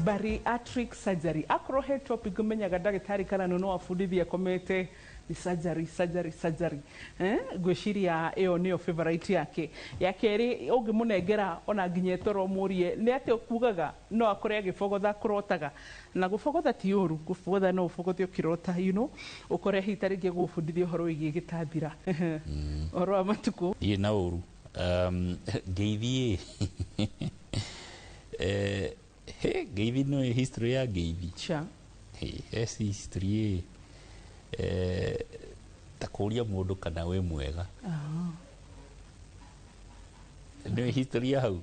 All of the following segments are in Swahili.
bariatric surgery akoro he topic menyaga ndagĩtarĩ kana no abundithia komete ni surgery gwĩciria ĩyo nĩyo favorite yake ya kerĩ ũngĩmũnengera ona nginya toro mũrie nĩ atĩ ukugaga no akore agĩbogotha kũrotaga na gũbogotha ti ũru gũbogotha no ũbogothe ũkĩrota ũkore hihi tarĩngĩ gũbundithia ũhoro wĩgiĩ gĩtambira ũhoro wa matukũ ndiĩ na ũru ngeithi ngeithi no history ya ngeithi history ta kũria mũndũ kana wĩ mwega nĩ history ya hau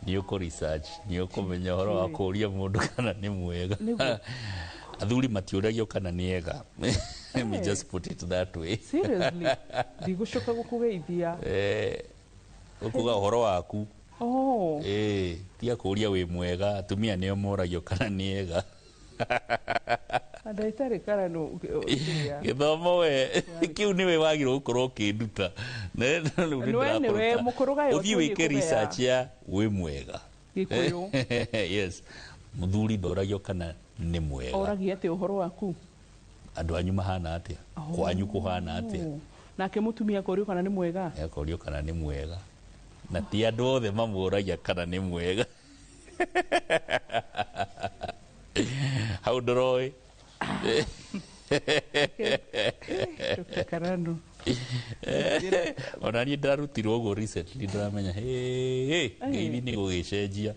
nĩ ũkũ research nĩ ũkũmenya ũhoro wa kũria mũndũ kana nĩ mwega athuri matiũragio kana nĩ ega let me just put it that way seriously ndigũcoka gũkũgeithia ũkuga ũhoro waku tiga kũria wĩ mwega atumia nĩo moragio kana nĩ ega ndagĩtarĩ Karano gĩthomo we kĩu nĩwe wagĩrĩirwo gũkorwo ũkĩnduta ũthiĩ wĩke research ya wĩ mwega yes mũthuri ndoragio kana nĩ mwega oragia atĩ ũhoro waku andũ anyu mahana atĩa kwanyu kũhana atĩa nake mũtumia akorio kana nĩ mwega akorio kana nĩ mwega na ti andũ othe mamũragia kana nĩ mwega hau ndũroĩ Karano ona niĩ ndarutirwo ũguo recently ndĩramenya ngeithi nĩ gũgĩcenjia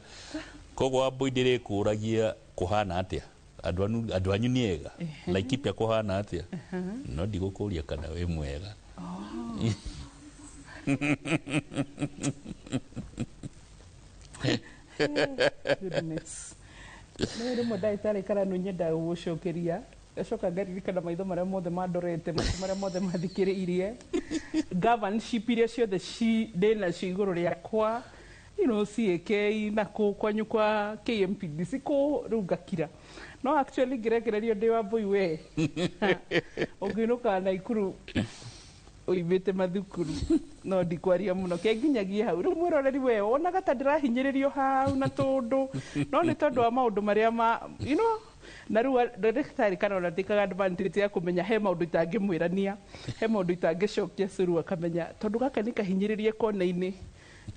koguo amboi ndĩrĩkũragia kũhana atĩa andũ anyu nĩ ega Laikipia kũhana atĩa no ndigũkũria kana wĩ mwega goodness nĩ rĩmwe ndagĩtarĩ Karano nyendaga gũgũcokeria gacoka ngaririkana maitho marĩa mothe mandorete marĩa mothe mathikĩrĩirie governorship iria ciothe ndĩnacio igũrũ rĩakwa CAK na kwanyu kwa KMPDC rĩu ngakira no actually ngĩrekererio ndĩ Wambui we ũngĩinũka Naikuru ũimĩte mathukuru no ndikwaria mũno ke nginyagia hau rĩu mwĩroreri we onaga ta ndĩrahinyĩrĩrio hau na tũndũ no nĩ tondũ wa maũndũ marĩa na rĩu ndagĩtarĩ Karano ndĩkaga advantage ya kũmenya he maũndũ itangĩmwĩrania he maũndũ itangĩcokia curu akamenya tondũ gaka nĩ kahinyĩrĩrie kona-inĩ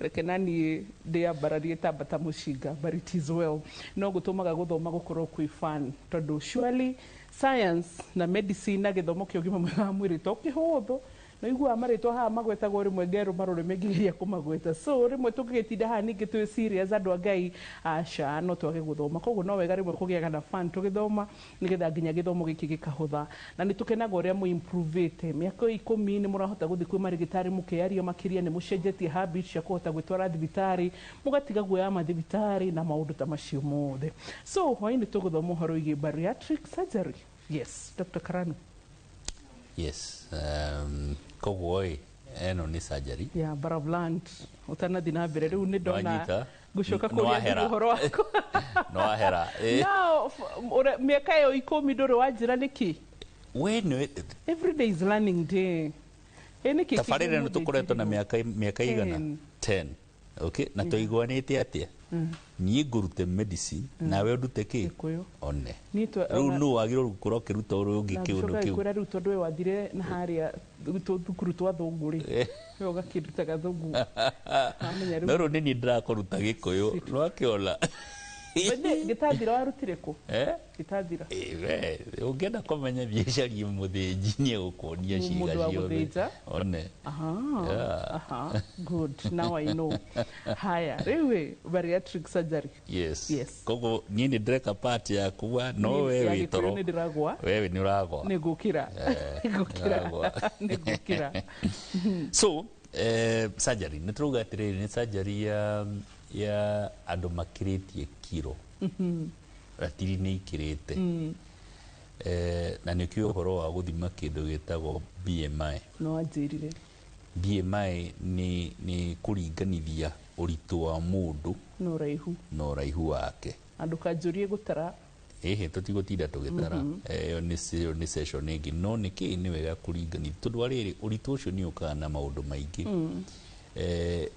reke nani ndĩambararie Tabata Mũcinga but it is well no gũtũmaga gũthoma gũkorwo kwĩ fun tondũ surely science na medicine na gĩthomo kĩa ũgima mwega wa mwĩrĩ to kĩhũthũ no iguaga marĩtwa haha magwetagwo rĩmwe ngerũ marũrĩ mengĩgeria kũmagweta so rĩmwe tũgĩgĩtinda haha ningĩ twĩ serious andũ a Ngai aca no twage gũthoma koguo no wega rĩmwe kũgĩaga na fun tũgĩthoma nĩgetha nginya gĩthomo gĩkĩ gĩkahũtha na nĩ tũkenaga ũrĩa mũimprovĩte mĩaka 10 nĩ mũrahota gũthiĩ kwĩ marĩgĩtarĩ mũkĩaria makĩria nĩ mũcenjetie habit cia kũhota gwĩtwara thibitarĩ mũgatiga guoya mathibitarĩ na maũndũ ta macio mothe so hwaĩ-inĩ tũgũthoma ũhoro wĩgiĩ bariatric surgery yes Dr. Karano yes koguo eno nĩ surgery ya Baravland utanathi na mbere rĩu nĩ ndona gũcoka kũrĩa ũhoro wako no ahera no mĩaka ĩyo 10 ndũrĩ wanjĩra nĩkĩ every day is learning day nĩkĩ tabarĩra nĩ tũkoretwo na mĩaka igana 10 okay na tũiguanĩte atĩa niĩ ngũrute medicine nawe ũndute kĩ one rĩu nũ wagĩrĩirwo gũkorwo ũkĩruta ũngĩ kĩũndũ kĩu kwĩra rĩu tondũ we wathire na harĩa thukuru twa thũngũ rĩ we ũgakĩruta gathũngũ no rĩu nĩ niĩ ndĩrakũruta gĩkũyũ nĩwakĩona gĩtathira warutire kũ gĩtathira ũngĩenda kũmenya biacarie mũthĩnji nĩ egũkuonia ciĩga ciothe one good now I know haya rĩu bariatric surgery yes koguo niĩ nĩ ndĩreka part yaku no we wĩ toro wewe nĩ ũragwa nĩ ngũkĩra so surgery nĩ tũrauga atĩrĩrĩ nĩ surgery ya andũ makĩrĩtie kiro ratiri nĩ ikĩrĩte na nĩkĩo ũhoro wa gũthima kĩndũ gĩtagwo BMI no anjĩrire BMI nĩ kũringanithia ũritũ wa mũndũ na ũraihu wake andũ kanjũrie gũtara tũtigũtinda tũgĩtara ĩyo nĩ session ĩngĩ no nĩkĩ nĩ wega kũringanithia tondũ warĩrĩ ũritũ ũcio nĩ ũkaga na maũndũ maingĩ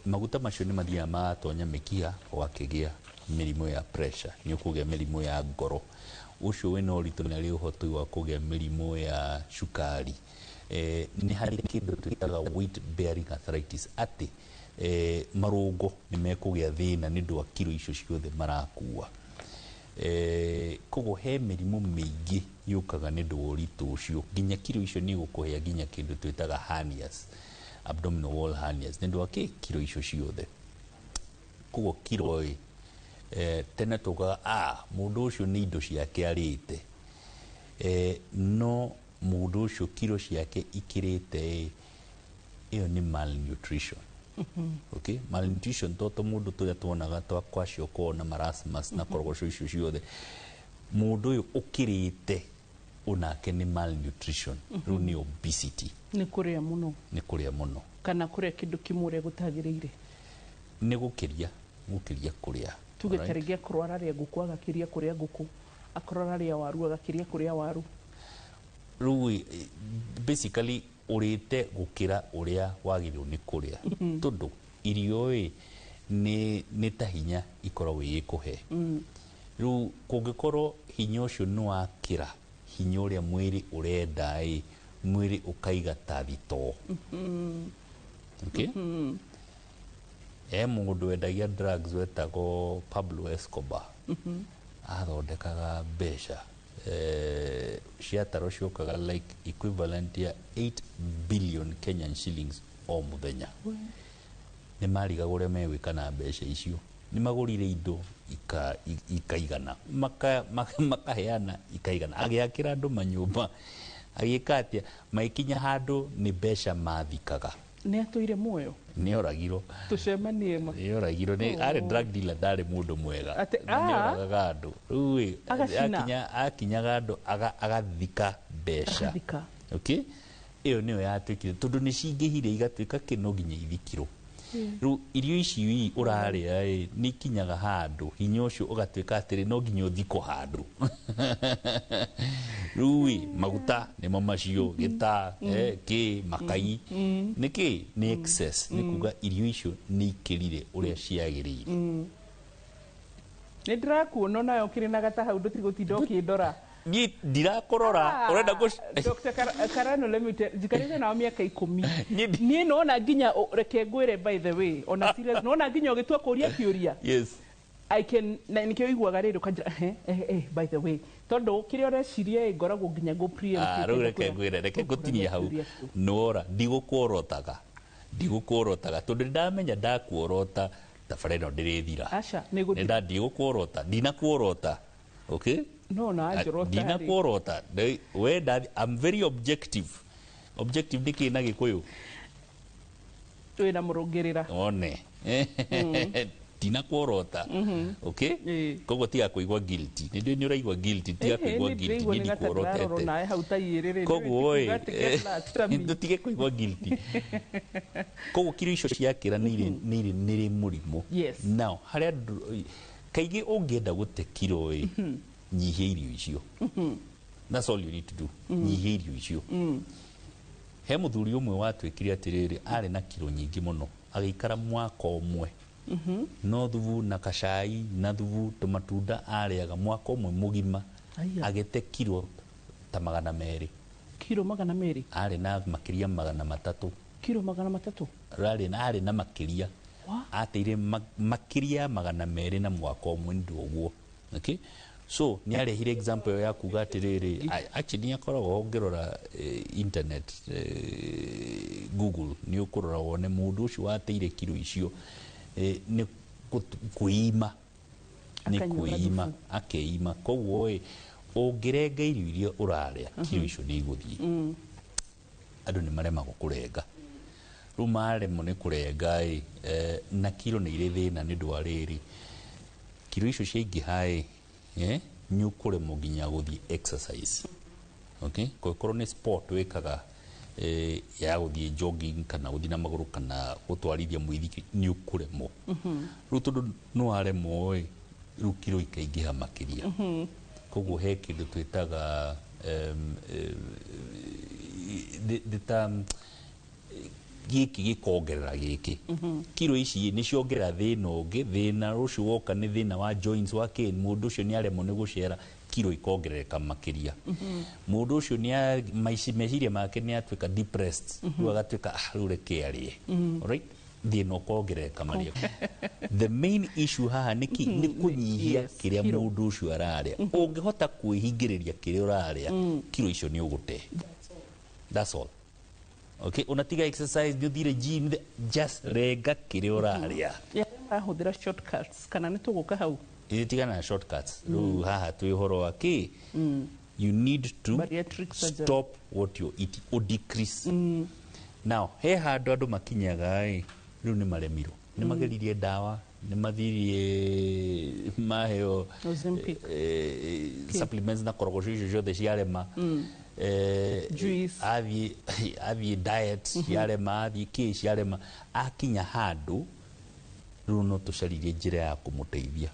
maguta macio nĩ mathiaga magatonya mĩkiha ũgakĩgĩa mĩrimũ ya pressure, nĩ ũkũgĩa mĩrimũ ya ngoro. Ũcio wĩna ũritũ nĩ arĩ ũhoti wa kũgĩa mĩrimũ ya cukari. Nĩ harĩ kĩndũ twĩtaga weight bearing arthritis, atĩ marũngo nĩ mekũgĩa thĩna nĩ ũndũ wa kiro icio ciothe marakua. Koguo he mĩrimũ mĩingĩ yũkaga nĩ ũndũ wa ũritũ ũcio, nginya kiro icio nĩ gũkũhea nginya kĩndũ twĩtaga hernias, abdominal wall hernias, nĩ ũndũ wa kiro icio ciothe. Koguo kiro tene tugaga mũndũ ũcio nĩ indo ciake arĩte, no mũndũ ũcio kiro ciake ikĩrĩte, ĩyo nĩ malnutrition. Okay, malnutrition toto mũndũ tũrĩa tuonaga twakwacio korwo na marasmus na korogoco icio ciothe, mũndũ ũyũ ũkĩrĩte onake nĩ malnutrition. Rĩu nĩ obesity, nĩ kũrĩa mũno, nĩ kũrĩa mũno, kana kũrĩa kĩndũ kĩmwe ũrĩa gũtagĩrĩire, nĩ gũkĩria kũrĩa. Tuge ta rĩngĩ akorwo ararĩa ngũkũ agakĩria kũrĩa ngũkũ, akorwo ararĩa waru agakĩria kũrĩa waru. Rĩu basically ũrĩte gũkĩra ũrĩa wagĩrĩirwo nĩ kũrĩa, tondũ irio nĩ ta hinya ikoragwo igĩkũhe. Rĩu kũngĩkorwo hinya ũcio nĩ wakĩra hinya ũrĩa mwĩrĩ ũrenda, mwĩrĩ ũkaiga ta thitoo. Okay? Mũndũ wendagia drugs wetagwo Pablo Escobar, athondekaga mbeca ciataro ciokaga like equivalent ya 8 billion Kenyan shillings o mũthenya. Nĩ marigaga ũrĩa megwĩka na mbeca icio, nĩ magũrire indo ikaigana, makaheana ikaigana, agĩakĩra andũ manyũmba, agĩka atĩa, magĩkinya handũ nĩ mbeca mathikaga. Nĩ atũire muoyo, nĩ oragirwo, tucemanie ma, nĩ oragirwo, arĩ drug dealer, ndarĩ mũndũ mwega, nĩ oragaga andũ. Rĩu akinyaga andũ agathika mbeca. Okay, ĩyo nĩyo yatuĩkire, tondũ nĩ cingĩhire igatuĩka no nginya ithikirwo. Rĩu irio ici ũrarĩa nĩ ikinyaga handũ hinya ũcio ũgatuĩka atĩrĩ no nginya ũthikwo handũ. Rĩu maguta nĩmo macio, gĩta, makai, nĩkĩ nĩ excess, nĩ kuga irio icio nĩ ikĩrire ũrĩa ciagĩrĩire. Nĩ ndĩrakuona nayo kĩrĩ na gata hau ndũtigũtinda ũkĩndora. Niĩ ndirakũrora, ũrenda Dr. Karano, let me tell you, jikarĩte nao mĩaka 10. Niĩ nona nginya reke ngwĩre, by the way, ona serious, nona nginya ũgĩtua kũria kĩũria. Yes. Na nĩkĩo iguaga rĩrĩ ũkanjĩra by the way, tondũ kĩrĩa ũreciria ngoragwo nginya go preempt. Rĩu reke ngwĩre, reke ngũtinie hau. Nora, ndigũkũorotaga, tondũ ndamenya ndakuorota thabara ĩno ndĩrĩthira. Aca, ndigũkũorota, ndinakuorota. Okay? No, na njorota. Ndinakuorota. I'm very objective. Objective nĩkĩ na Gĩkũyũ? Wĩna mũrũngĩrĩra. One. Ndinakuorota. Okay? Koguo tiga kũigua guilty. Nĩ ũraigua guilty, tiga kũigua guilty. Nĩ ndikuorotete. Koguo tũtige kũigua guilty. Koguo kiro icio ciakĩra nĩ mũrimũ. Now, harĩa kaingĩ ũngĩenda gũte kiro nyihia irio icio. That's all you need to do. Nyihia irio icio. He mũthuri ũmwe watuĩkire atĩrĩrĩ, arĩ na kiro nyingĩ mũno, agĩikara mwaka ũmwe, no thubu na kacai na thubu tũmatunda arĩaga mwaka ũmwe mũgima, agĩte kiro ta 200. Kiro 200? Arĩ na makĩria 300. Kiro 300? Arĩ na makĩria. Ateire makĩria 200 na mwaka ũmwe, nĩ ũguo. Okay? So nĩ arehire example ya kuga atĩrĩrĩ, actually nĩ akoragwo ũngĩrora internet, Google, nĩ ũkũrora wone mũndũ ũcio wateire kiro icio nĩ kwĩima, akeima. Koguo ũngĩrenga irio iria ũrarĩa, kiro icio nĩ igũthiĩ. Andũ nĩ maremagwo kũrenga. Rĩu maremwo nĩ kũrenga na kiro nĩ irĩ thĩna nĩ ũndũ wa rĩrĩ, kiro icio ciaingĩha nĩ ũkũremwo nginya gũthiĩ exercise. Okay? Korwo nĩ sport wĩkaga ya gũthiĩ jogging kana gũthiĩ na magũrũ kana gũtwarithia mũithikiri, nĩ ũkũremwo. Rĩu tondũ nĩ waremwo rĩu kiro ikaingĩha makĩria. Koguo he kĩndũ twĩtaga giki gikongerera giki kiro ici ni ciongerera thina ungi thina rucio woka ni thina wa joints wa kin mundu ucio ni aremwo ni guciara kiro ikongerereka makiria mundu ucio ni meciria make ni atuika depressed riu agatuika riu reke arie alright thina ukongerereka maria the main issue haha ni kunyihia kiria mundu ucio araria ungihota kwihingiriria kiria uraria kiro icio ni ugute that's all. Okay, unatiga exercise ndio thire gym just rega kiria uraria ahudira shortcuts kana ni tuguka hau itiga na shortcuts ru haha tu ihoro wa ki you need to stop what you eat or decrease now he handu andu makinyaga riu ni maremiro ni mageririe dawa ni mathirie maheo supplements na korogocio ciothe ciarema athi diet ciarema athi ki ciarema akinya handu riu no tucaririe njira ya kumuteithia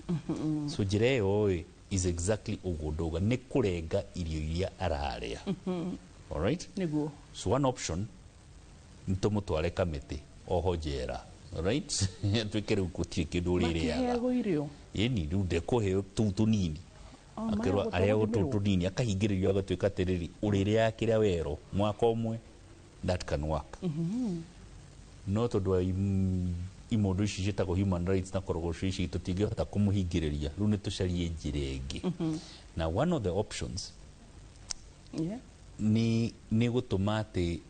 so njira iyo is exactly ugunduga ni kurenga irio iria araria alright niguo so one option ntumutware kamiti oho njera alright twike riu gutie kindu riria yeni riu ndekuheo tu tunini akirwa aria tunini akahingiririo agatuika tiriri uriria kiria wero mwaka umwe that can work no tondu imundu ici cietagwo human rights na korogocio ici tutingihota kumuhingiriria riu ni tucarie njira ingi na one of the options ni gutuma ati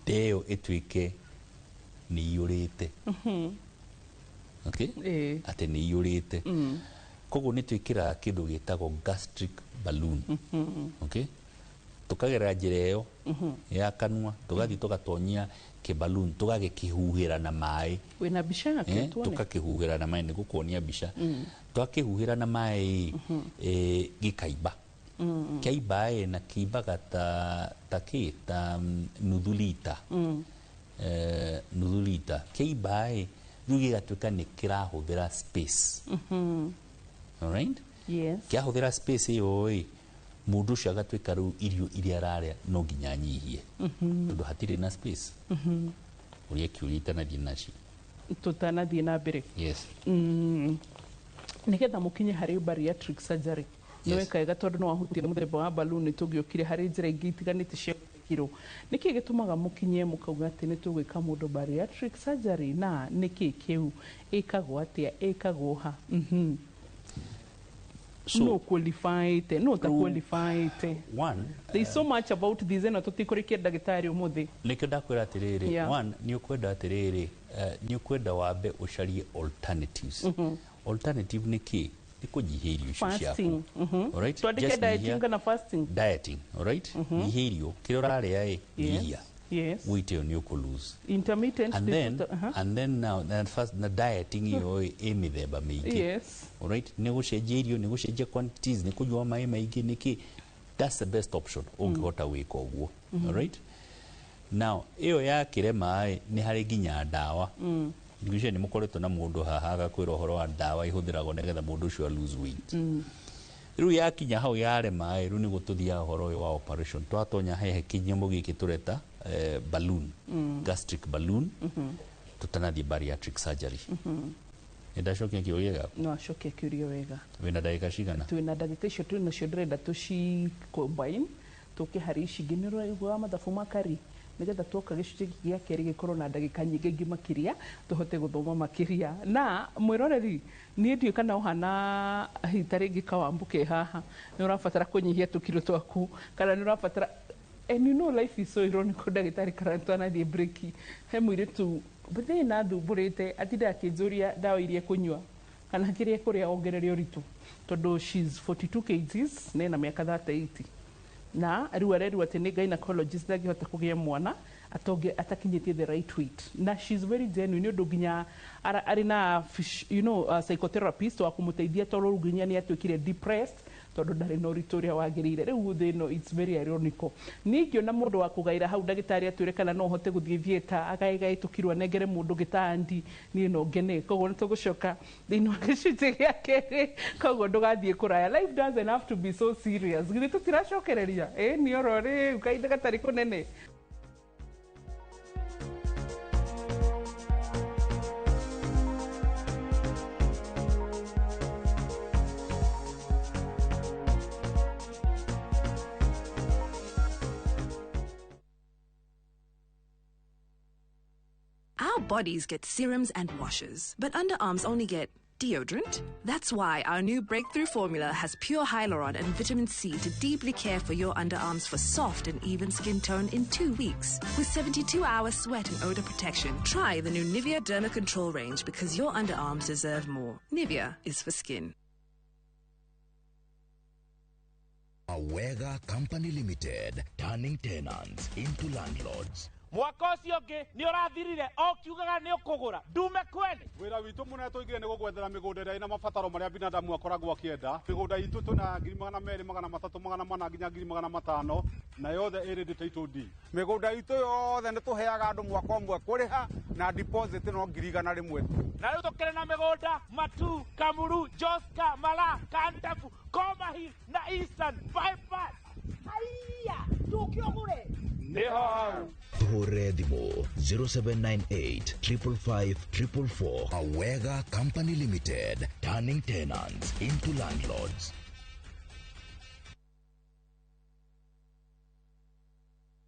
ndeo ituike ni yurite okay ati ni yurite koguo ni twikira kindu gitagwo gastric balloon okay tukagera njira iyo ya kanua tugathi tugatonyia ke balloon tugagikihuhira na mai wina bisha yake tukakihuhira na mai nigukuonia bisha twakihuhira na mai gikaiba kaiba na kibaga ta nuthu lita kaiba riu gigatuika ni kirahuthira space alright yes kiahuthira space iyo mundu ucio agatuika riu irio iria araria no nginya nyihie tondu hatire na space uria kiurite na dinaci tutanathie na mbere yes nigetha mukinye hari bariatric surgery no wekega tondu no wahutire muthemba wa balloon tugiukire hari njira ingi itiganite cia kiro niki gitumaga mukinye mukauga ati ni tugwika mundu bariatric surgery na niki kiu ikagwo atia ikagwo ha so no qualified no ta qualified one there is so much about this and tutikurikia dagitari umuthi nikyo ndakwira atiriri one ni ukwenda atiriri ni ukwenda wambe ucarie alternatives alternative ni ki ni kunyihia irio icio ciaku alright twandike dieting na fasting dieting alright nyihia irio kiria uraria nyihia yes weight you ni lose intermittent and then now that first na dieting iyo mithemba mingi yes alright ni gucenjia irio ni gucenjia quantities ni kunywa mai maingi niki that's the best option ungihota wika uguo alright now iyo ya kirema ni hari ginya dawa ngushe ni mukoretwo na mundu haha agakwira uhoro wa dawa ihuthiragwo nigetha mundu ucio lose weight riu yakinya hau yarema riu ni gututhia uhoro wa operation twatonya hehe kinyemo giki tureta balloon gastric balloon tutanathie bariatric surgery ndacokia kiuria gako no acokia kiuria wega wina ndagika cigana twina ndagika icio twina cio ndirenda tuci combine tukihari ici nginiro igwa mathabu makari nigetha tuoka gicunjĩ gĩa kerĩ gikorwo na ndagika nyingĩ makiria tuhote guthoma makiria na mwiroreri ni ndio kana uhana hita ringi kawambuke haha ni urabatara kunyihia tukiro twaku kana ni urabatara and you know life is so ironical ndagitari karantwa na thie break he mwire tu buthe na thumburite atida akinjuria dawa iria kunywa kana kiria kuria ongerere uritu tondu she's 42 kgs na miaka 38 na riu arerwa ati ni gynecologist ndangihota kugia mwana atoge atakinyitie the right weight na she's very genuine ndu ginya ari na psychotherapist wa kumuteithia tondu ginya ni atwikire depressed tondu ndari no ritoria wagirire riu thino it's very ironical ningio na mundu wa kugaira hau ndagitari atwire kana no hote guthie theater agaigai tukirwa negere mundu gitandi ni no ngene koguo ni tugucoka thino gicunjĩ gĩa kerĩ koguo ndugathie kuraya life doesn't have to be so serious githĩ tutiracokereria ni orori ukainde gatari kunene Our bodies get serums and washes, but underarms only get deodorant. That's why our new breakthrough formula has pure hyaluron and vitamin C to deeply care for your underarms for soft and even skin tone in 2 weeks. With 72-hour sweat and odor protection, try the new Nivea Derma Control range because your underarms deserve more. Nivea is for skin. Awega Company Limited, turning tenants into landlords. Mwaka ucio ngi ni urathirire o kiugaga ni ukugura ndume kwene wira witu muna tuigire ni gugwethera migunda ira ina mabataro maria binadamu akoragwo akienda migunda itu tuna 200 300 400 nginya 500 na yothe iri title deed migunda itu yothe ni tuheaga andu mwaka umwe kuriha na deposit no 100 rimwe na riu tukire na migunda Matu, Kamuru, Joska, Mala, Kantafu, Komahi na Eastern bypass. Haiya tukiogure Redimo 0798 555 444. Awega Company Limited, turning tenants into landlords.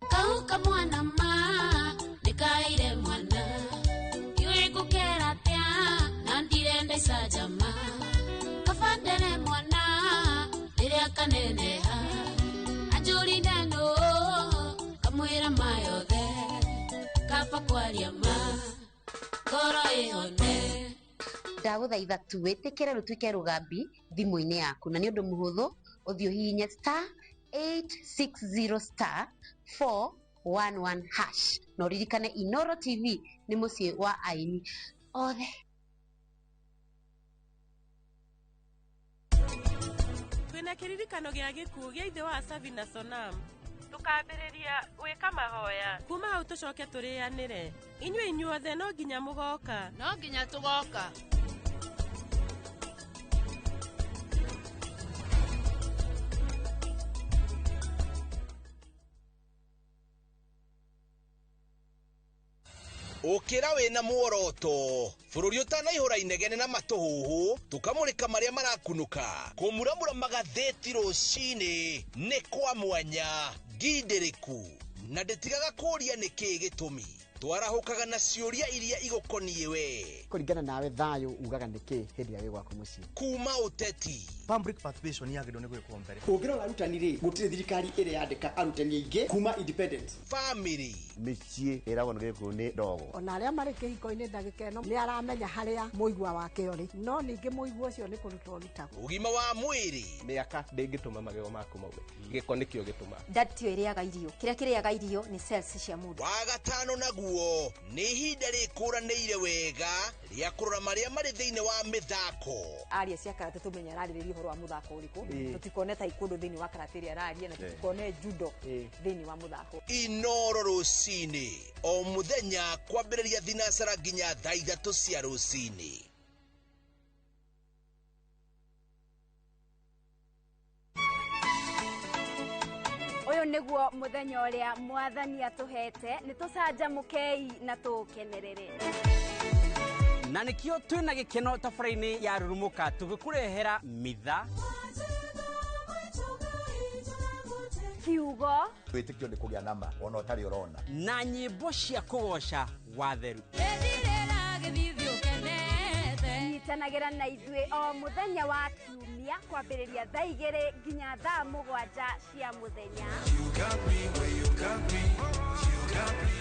Kauka mwana ma nikaire mwana yue kukera tia nandirende sajama kafandere mwana iria kaneneha ajuri neno kamwira mayothe kapa kwaria ma ngoro ihone ndaguthaitha tu witikire rutwike rugambi thimu-ini yaku na ni undu muhuthu uthio hihinya *860*411# no ririkane Inoro TV ni mucii wa aini othe. Twina kiririkano gia gikuo gia ithe wa Savina Sonam tukambiriria gwika mahoya kuma hau tucoke turianire inyuĩ inyuothe no nginya mugoka no nginya tugoka ukira wina muoroto bururi utanaihura inegene na matuhuhu tukamurika maria marakunuka kumuramura magatheti rucini ni kwa mwanya ngindiriku na ndetigaga kuria niki gitumi twarahukaga na ciuria iria igukonie we kuringana nawe thayo ugaga niki hindi ya wigwaku mucii kuma uteti public participation yagirwo ni gwikwo mbere ungira arutani ri gutire thirikari iri yandika arutani aingi kuma independent family micii iragwo ngiku ni ndogo ona aria mari kihiko-ini ndagika ino ni aramenya haria muigwa wake uri no ningi muigwa ucio ni kurutwo rutagwo ugima wa mwiri miaka ndingituma magego maku maume giko nikio gituma ndatio iriaga irio kiria kiriaga irio ni cells cia mundu wa gatano naguo ni ihinda rikuranĩire wega ria kurora maria mari thiini wa mithako aria cia karate tumenya ararĩrĩria uhoro wa muthako uriku tutikone taekwondo thiini wa karate ria araria na tutikone judo thiini wa muthako Inoro rucini o muthenya kwambĩrĩria thinacara nginya thaa 3 cia rucini. Uyu niguo muthenya uria mwathani atuhete ni tucanjamukei na tukenerere na nikio twina gikeno tafaraini ya rurumuka tugikurehera mitha kiugo twitikio ni kugia nama ona utari urona na nyimbo cia kugoca watheru nyitanagĩra na ithuĩ o muthenya wa kiumia kwambĩrĩria thaa 2 nginya thaa 7 cia muthenya.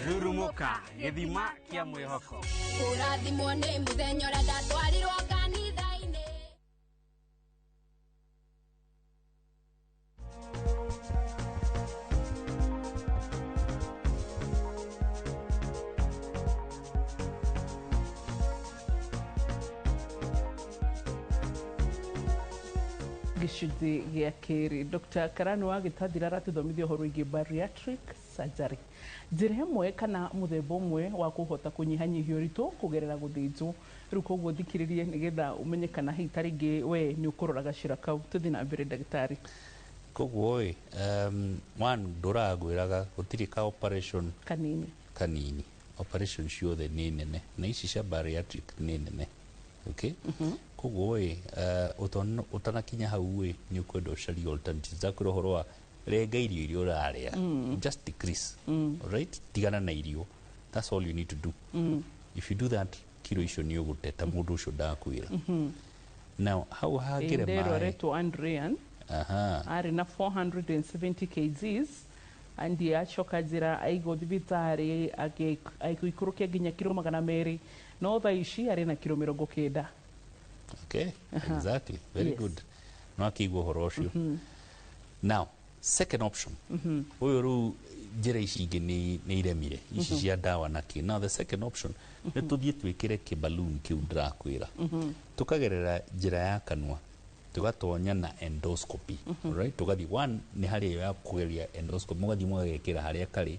Rurumuka gĩthima kĩa mwĩhoko urathimwo nĩ muthenya ũrĩa ndatwarirwo kanitha-inĩ. gicunjĩ gĩa kĩrĩ. Dr. Karanu wa Gĩtathira aratuthomithia ũhoro wĩgiĩ bariatric surgery, njĩra ĩmwe kana mũthemba ũmwe wa kũhota kũnyihanyihia ũritũ kũgerera gũthĩnjwo. Rĩu koguo thikĩrĩrie nĩgetha ũmenye kana hihi tarĩngĩ we nĩ ũkũrora gacĩra kau. Tũthiĩ na mbere ndagĩtarĩ. Koguo one ndũragwĩraga gũtirĩ ka operation kanini operation ciothe nĩ nene na ici cia bariatric nĩ nene. Okay? Koguo utanakinya hau nĩ ũkwenda ũcarie alternatives za kwĩra ũhoro wa renga irio iria ũrarĩa, just decrease. Alright? Tigana na irio. That's all you need to do. if you do that kilo icio nĩ ũgũteta mũndũ ũcio ndakwĩra. Now how hagĩre Ndero maĩ reto Andrian arĩ na 470 kgs andi acoka njĩra aigwo thibitarĩ agĩikũrũkia nginya kilo 200 no thaa ici arĩ na kilo 90. Okay, exactly, very good. No akĩigua ũhoro ũcio. Now second option ũyũ rĩu njĩra ici ingĩ nĩ iremire ici cia ndawa na kĩ. Now the second option nĩ tũthiĩ twĩkĩre kĩballoon kĩu ndĩrakwĩra tũkagerera njĩra ya kanua tugatonya na endoscopy. Right, tugathi one ni hari ya kugeria endoscopy mugathi mugekira haria kari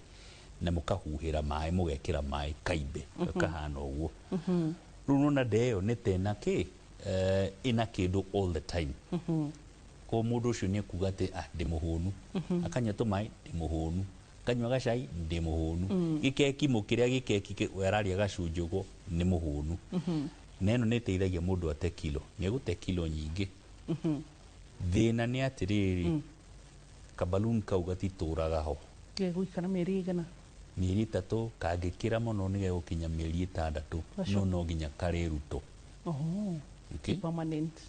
na mukahuhira mai mugekira mai kaimbe kahana uguo. Runo na deo ni tena ki ina kindu all the time. Ko mundu ucio ni kugate ndi muhunu akanya to mai ndi muhunu kanywa gacai ndi muhunu gikeki mukiria gikeki weraria gacunjugo ni muhunu. Neno ni teithagia mundu ate kilo ni gute kilo nyingi. Thina nĩ atĩrĩrĩ kaballoon kau gatitũraga ho gegũikara mĩeri igana mĩeri 3 kangĩkĩra mũno nĩ gegũkinya mĩeri 6 no nginya karĩrutwo. Okay.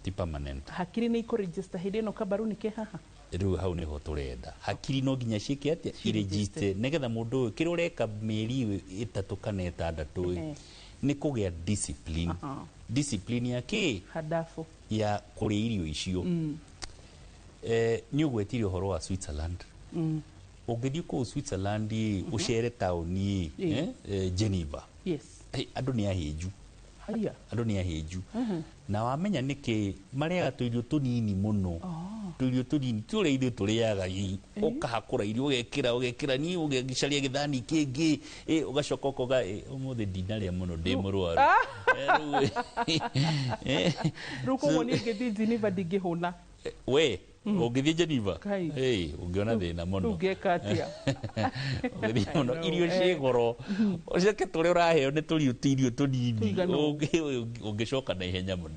Ti permanent. Hakiri nĩ ikũregister hĩndĩ ĩno kaballoon ke haha rĩu hau nĩho tũrenda hakiri no nginya ciĩke atĩa iregister nĩgetha mũndũ ũyũ kĩrĩa ũreka mĩeri 3 kana 6 ni kugea discipline. Discipline ya ki hadafu ya kuri irio icio. Ni ugwetire horo wa Switzerland. Ugithii ku Switzerland ucere tauni Geneva. Yes. Andu ni ahiju. Haria. Andu ni ahiju. Na wamenya niki mariaga tuirio tunini muno. Tuirio tunini tule ithu turiaga ukahakura irio ugekira ni ugegicaria githani kingi ugacoka koga umuthi dinaria muno ndi murwaru. Ruko woni ngithi Geneva ndingihuna. We ugithii Geneva ungiona thina muno ungeka atia ugithii muno irio cigoro uceke turi uraheo ni turiutirio tunini ungicoka na ihenya muno.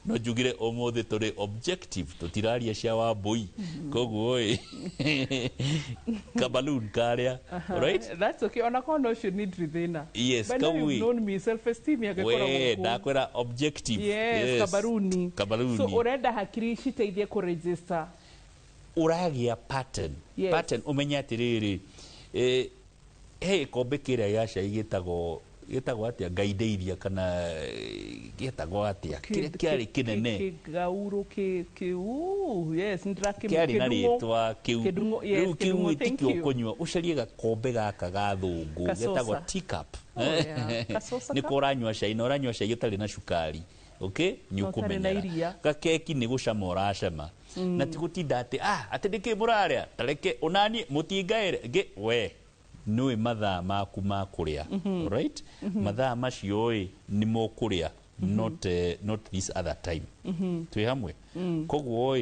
No njugire umuthi turi objective tutiraria cia Wambui koguo kaballoon karia. Right, that's okay. Ona kono ucio need thina. Yes, but now you've known me self esteem yagekora we ndakwira objective. Yes, kaballoon so urenda hakiri citeithie ku register uragia pattern. Pattern umenya atiriri kombe kiria yaca igitagwo atia gaideiria kana gitagwo atia kiria kiari kinene gauru yes ndrake kiari na ritwa kiu kiu tikio kunywa ucarie gakombe gaka ga thungu gitagwo teacup. Ni kuranywa cai na uranywa cai utari na cukari. Okay, ni ukumenya gakeki ni gucama uracema na tigutinda ati ati ndike muraria tareke unani mutingaire nge we nui mathaa maku ma kuria. Right, mathaa macio ni mo kuria not this other time. Twi hamwe koguo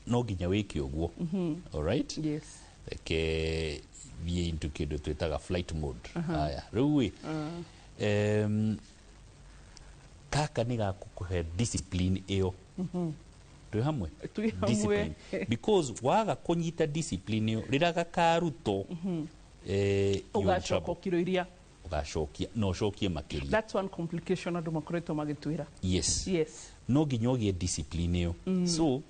no nginya wiki uguo. All right, yes, ke vie into kindu twitaga flight mode. Haya riu kaka ni gakukuhe discipline iyo. Twi hamwe discipline because waga kunyita discipline iyo rira gakaruto ugacoka kiro iria ugacokia no cokie makiri. That's one complication andu makoretwo magitwira. Yes, yes, no nginya ugie discipline iyo. So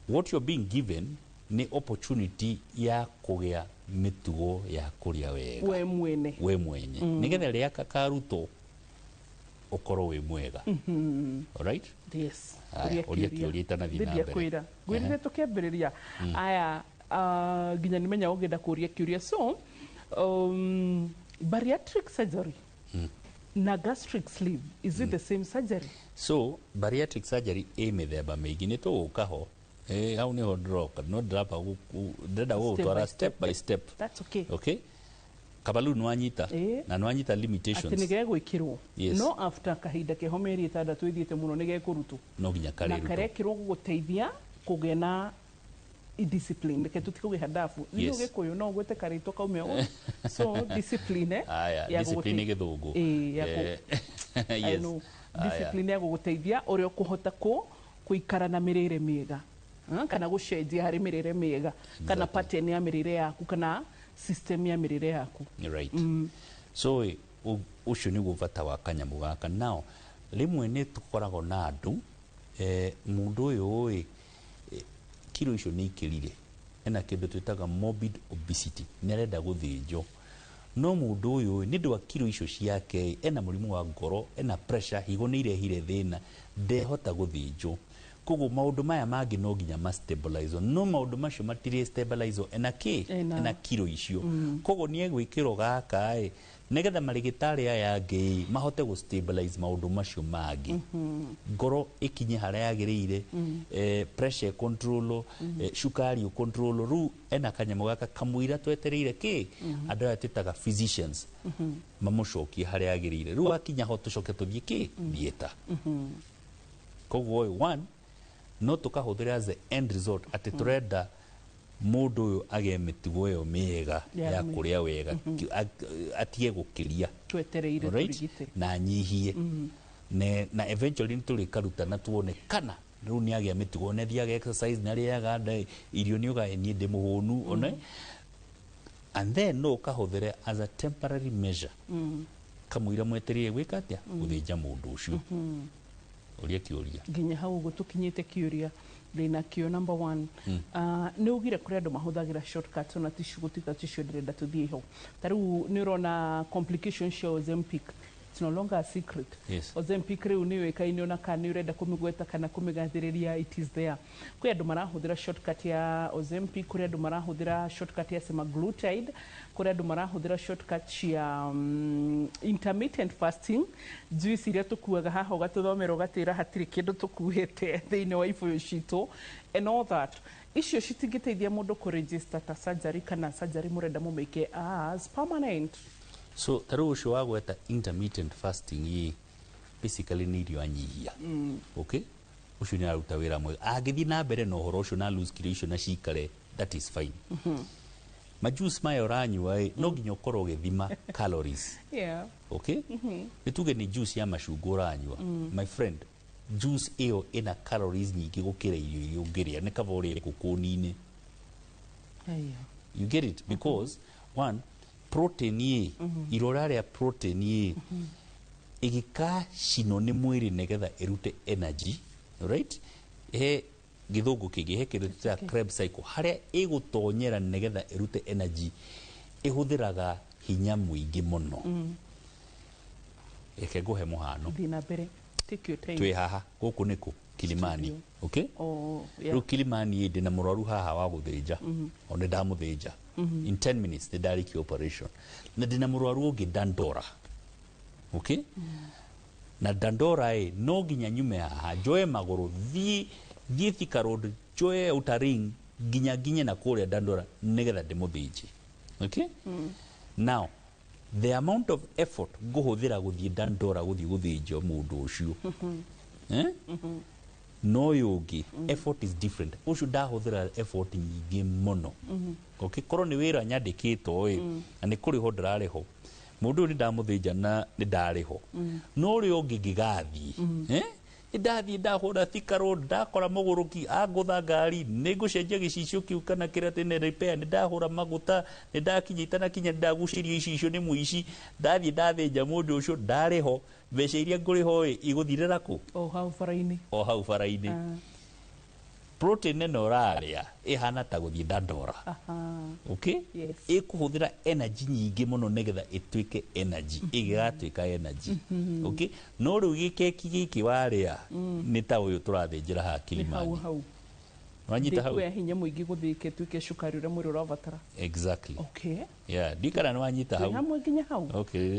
what you're being given ni opportunity ya kugea mitugo ya kuria wega we mwene nigetha ria kakaruto ukoro we mwega. All right, yes, uria kiuria tana thina mbere gwirire tukembiriria aya ginya nimenya ugenda kuria kiuria. So bariatric surgery na gastric sleeve, is it the same surgery? So bariatric surgery mithemba mingi ni tugukaho au niho droka no drapa ndenda gutwara step by step. That's okay. Okay, kaballoon nwanyita na nwanyita limitations ati nige gwikirwo no after kahinda ke homeri 6 ithiete muno nige kurutwo no nginya kare na kare kirwo guteithia kugena discipline ke tutikuge hadafu ndio gikuyu no gwete karito kaume so discipline ya discipline githungu yes, discipline ya guteithia uri kuhota kuikara na mirire miega kana gucenjia hari mirire miega kana pattern ya mirire yaku kana system ya mirire yaku. Right. so ucio nä guo bata wa kanyamå gaka nao rĩmwe nĩ tũkoragwo na andũ mũndũ ũyũ kiro icio nĩ ikĩrire ena kĩndũ twĩtaga morbid obesity nĩ arenda gũthĩnjwo no mũndũ ũyũ nĩ ũndũ wa kiro icio ciake ena mũrimũ wa ngoro ena pressure higo nĩ irehire thĩna ndehota gũthĩnjwo koguo maũndũ maya mangĩ no nginya ma stabilize no maũndũ macio matirĩ stabilize ena kiro icio koguo nĩ egwĩkĩrwo gaka negetha marĩgĩtarĩ aya angĩ mahote gũ stabilize maũndũ macio mangĩ ngoro ikinye harĩa yagĩrĩire pressure control cukari control rĩu ena kanyamũ gaka kamũira twetereire andũ aya twĩtaga physicians mamũcokie harĩa yagĩrĩire rĩu akinya ho tũcoke tũthiĩ thieta koguo one no tũkahũthĩra as the end result atĩ tũrenda mũndũ ũyũ agĩe mĩtugo ĩyo mĩega ya kũrĩa wega atige gũkĩria twetereire tũrigite na anyihie na eventually nĩtũrĩkaruta na tuone kana rĩu nĩ agĩa mĩtugo na thiaga exercise na rĩaga irio nĩ uga niĩ ndĩ mũhũnu one and then no kahũthĩre as a temporary measure kamũira mwetereire gwĩka atĩa gũthĩnja mũndũ ũcio ũrĩa kĩũria nginya hau ũguo tũkinyĩte kĩũria thĩna kĩo number 1 nĩ ugire kũrĩ andũ mahũthagĩra shortcuts ona ticio gũtuĩka ticio ndĩrenda tũthiĩ ho ta rĩu nĩ ũrona complications cia Ozempic it's no longer a secret Ozempic rĩu nĩ ũĩkaine ona kana nĩ ũrenda kũmĩgweta kana kũmĩgathĩrĩria it is there kwĩ andũ marahũthĩra shortcut ya Ozempic kũrĩ andũ marahũthĩra shortcut ya semaglutide kũrĩ andũ marahũthĩra shortcut cia intermittent fasting juice iria tũkuaga haha ũgatũthomera ũgatĩra hatirĩ kĩndũ tũkuĩte thĩinĩ wa ibũyũ citũ and all that icio citingĩteithia mũndũ kũregister ta surgery kana surgery mũrenda mũmĩke as permanent so tarũ ũcio wa gweta intermittent fasting basically nĩ irio anyihia okay ũcio nĩ aruta wĩra mwega angĩthiĩ na mbere na ũhoro ũcio na lose kilo icio na cikare that is fine majuice maya ũranyua no nginya ũkorwo ũgĩthima calories okay nĩ tuge nĩ juice ya macungwa ũranyua my friend juice ĩyo ĩna calories nyingĩ gũkĩra irio iria ũngĩrĩa nĩ kaba ũrĩre ngũkũni-inĩ you get it because one protein irora rĩa protein ĩgĩkacino nĩ mwĩrĩ nĩgetha ĩrute energy right gĩthũngũ kĩngĩ he kĩndũ ta Krebs cycle harĩa ĩgũtonyera nĩgetha ĩrute energy ĩhũthĩraga hinya mũingĩ mũno reke ngũhe mũhano twĩ haha gũkũ nĩkũ Kilimani okay rĩu Kilimani ndĩ na mũrwaru haha wa gũthĩnja ona ndamũthĩnja in 10 minutes nĩ ndarĩkia operation na ndĩ na mũrwaru ũngĩ Dandora okay na Dandora no nginya nyume haha njoe magũrũ thiĩ Thika Road njoe Outer Ring nginya na kũrĩa Dandora nĩgetha ndĩmũthĩnje okay now the amount of effort ngũhũthĩra gũthiĩ Dandora gũthiĩ gũthĩnja mũndũ ũcio no ũngĩ effort is different ũcio ndahũthĩra effort nyingĩ mũno okay korwo nĩ wĩra nyandĩkĩtwo na nĩ kũrĩho ndĩrarĩho mũndũ ũyũ nĩ ndamũthĩnja na nĩ ndarĩho no ũrĩa ũngĩ ngĩgathiĩ ndathiĩ ndahũra Thika Road ndakora mũgũrũki angũtha ngari nĩ ngũcenjia gĩcicio kĩu kana kĩrĩa tene repair nĩ ndahũra maguta nĩ ndakinya itanakinya ndagucĩria icicio nĩ mũici ndathiĩ ndathĩnja mũndũ ũcio ndarĩho mbeca iria ngũrĩho igũthirĩra kũ o hau bara-inĩ protein ĩno ũrarĩa ĩhana ta gũthiĩ Dandora okay ĩkũhũthĩra energy nyingĩ mũno nĩgetha ĩtuĩke energy ĩgĩgatuĩka energy okay no rĩu gĩkeki gĩkĩ warĩa nĩ ta ũyũ tũrathĩnjĩra haha Kilimani wanyita hau hinya mũingĩ gũthĩke tuĩke cukari ũrĩa mwĩrĩ ũrabatara exactly okay ndikara nĩ wanyita hau hamwe nginya hau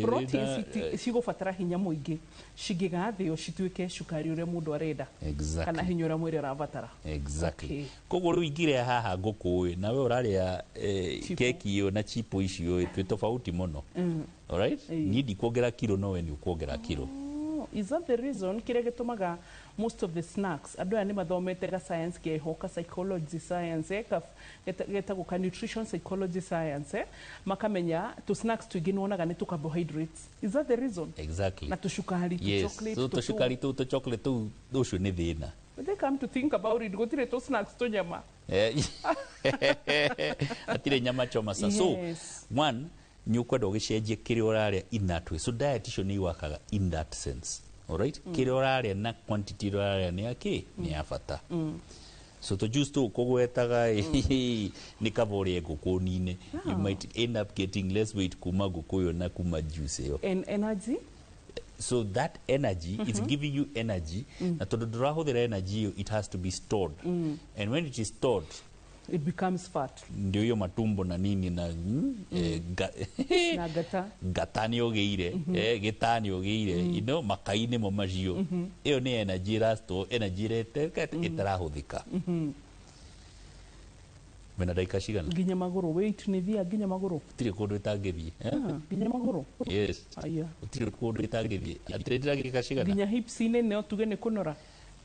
protein cigũbatara hinya mũingĩ cingĩgathĩo cituĩke cukari ũrĩa mũndũ arenda kana hinya ũrĩa mwĩrĩ ũrabatara exactly koguo rĩu ingĩrĩa haha ngũkũ na we ũrarĩa keki ĩyo na chipo icio twĩ tofauti mũno alright niĩ ndikuongerera kiro no we nĩ ũkuongerera kiro is that the reason kĩrĩa gĩtũmaga most of the snacks andũ aya nĩ mathomete ga science keho ka psychology science getagwo ka nutrition psychology science makamenya tu snacks tuingĩ nĩwonaga nĩ tu carbohydrates is that the reason exactly na tu cukari tu chocolate tu cukari tu chocolate tu ũcio nĩ thĩna but they come to think about it gũtirĩ tu snacks tu nyama hatirĩ nyama choma so one nĩ ũkwenda ũgĩcenjie kĩrĩa ũrarĩa in that way. So diet icio nĩ iwakaga in that sense. Alright? Kĩrĩa ũrarĩa na quantity ũrarĩa nĩ yakĩ? Nĩ ya bata. So to juice to kogwetaga ni kavore ngũkũ-inĩ. You might end up getting less weight kuma ngũkũ yo na kuma juice yo. And energy? So that energy is giving you energy. Na tondũ ndũrahũthĩra energy, it has to be stored. And when it is stored, it becomes fat. Ndio hiyo matumbo na nini na na gata nĩ ũgĩire, gĩta nĩ ũgĩire, you know, makai-inĩ mo macio. Ĩyo nĩ energy rasto, energy rete ĩtarahũthĩka. Mena ndagĩka cigana? Nginya magũrũ, weight nĩ thia nginya magũrũ. Gũtirĩ kũndũ ĩtangĩthiĩ. Nginya magũrũ? Yes. Aya. Gũtirĩ kũndũ ĩtangĩthiĩ. Gũtirĩ ndagĩka cigana? Nginya hips-inĩ nĩ tuge nĩ kũnora.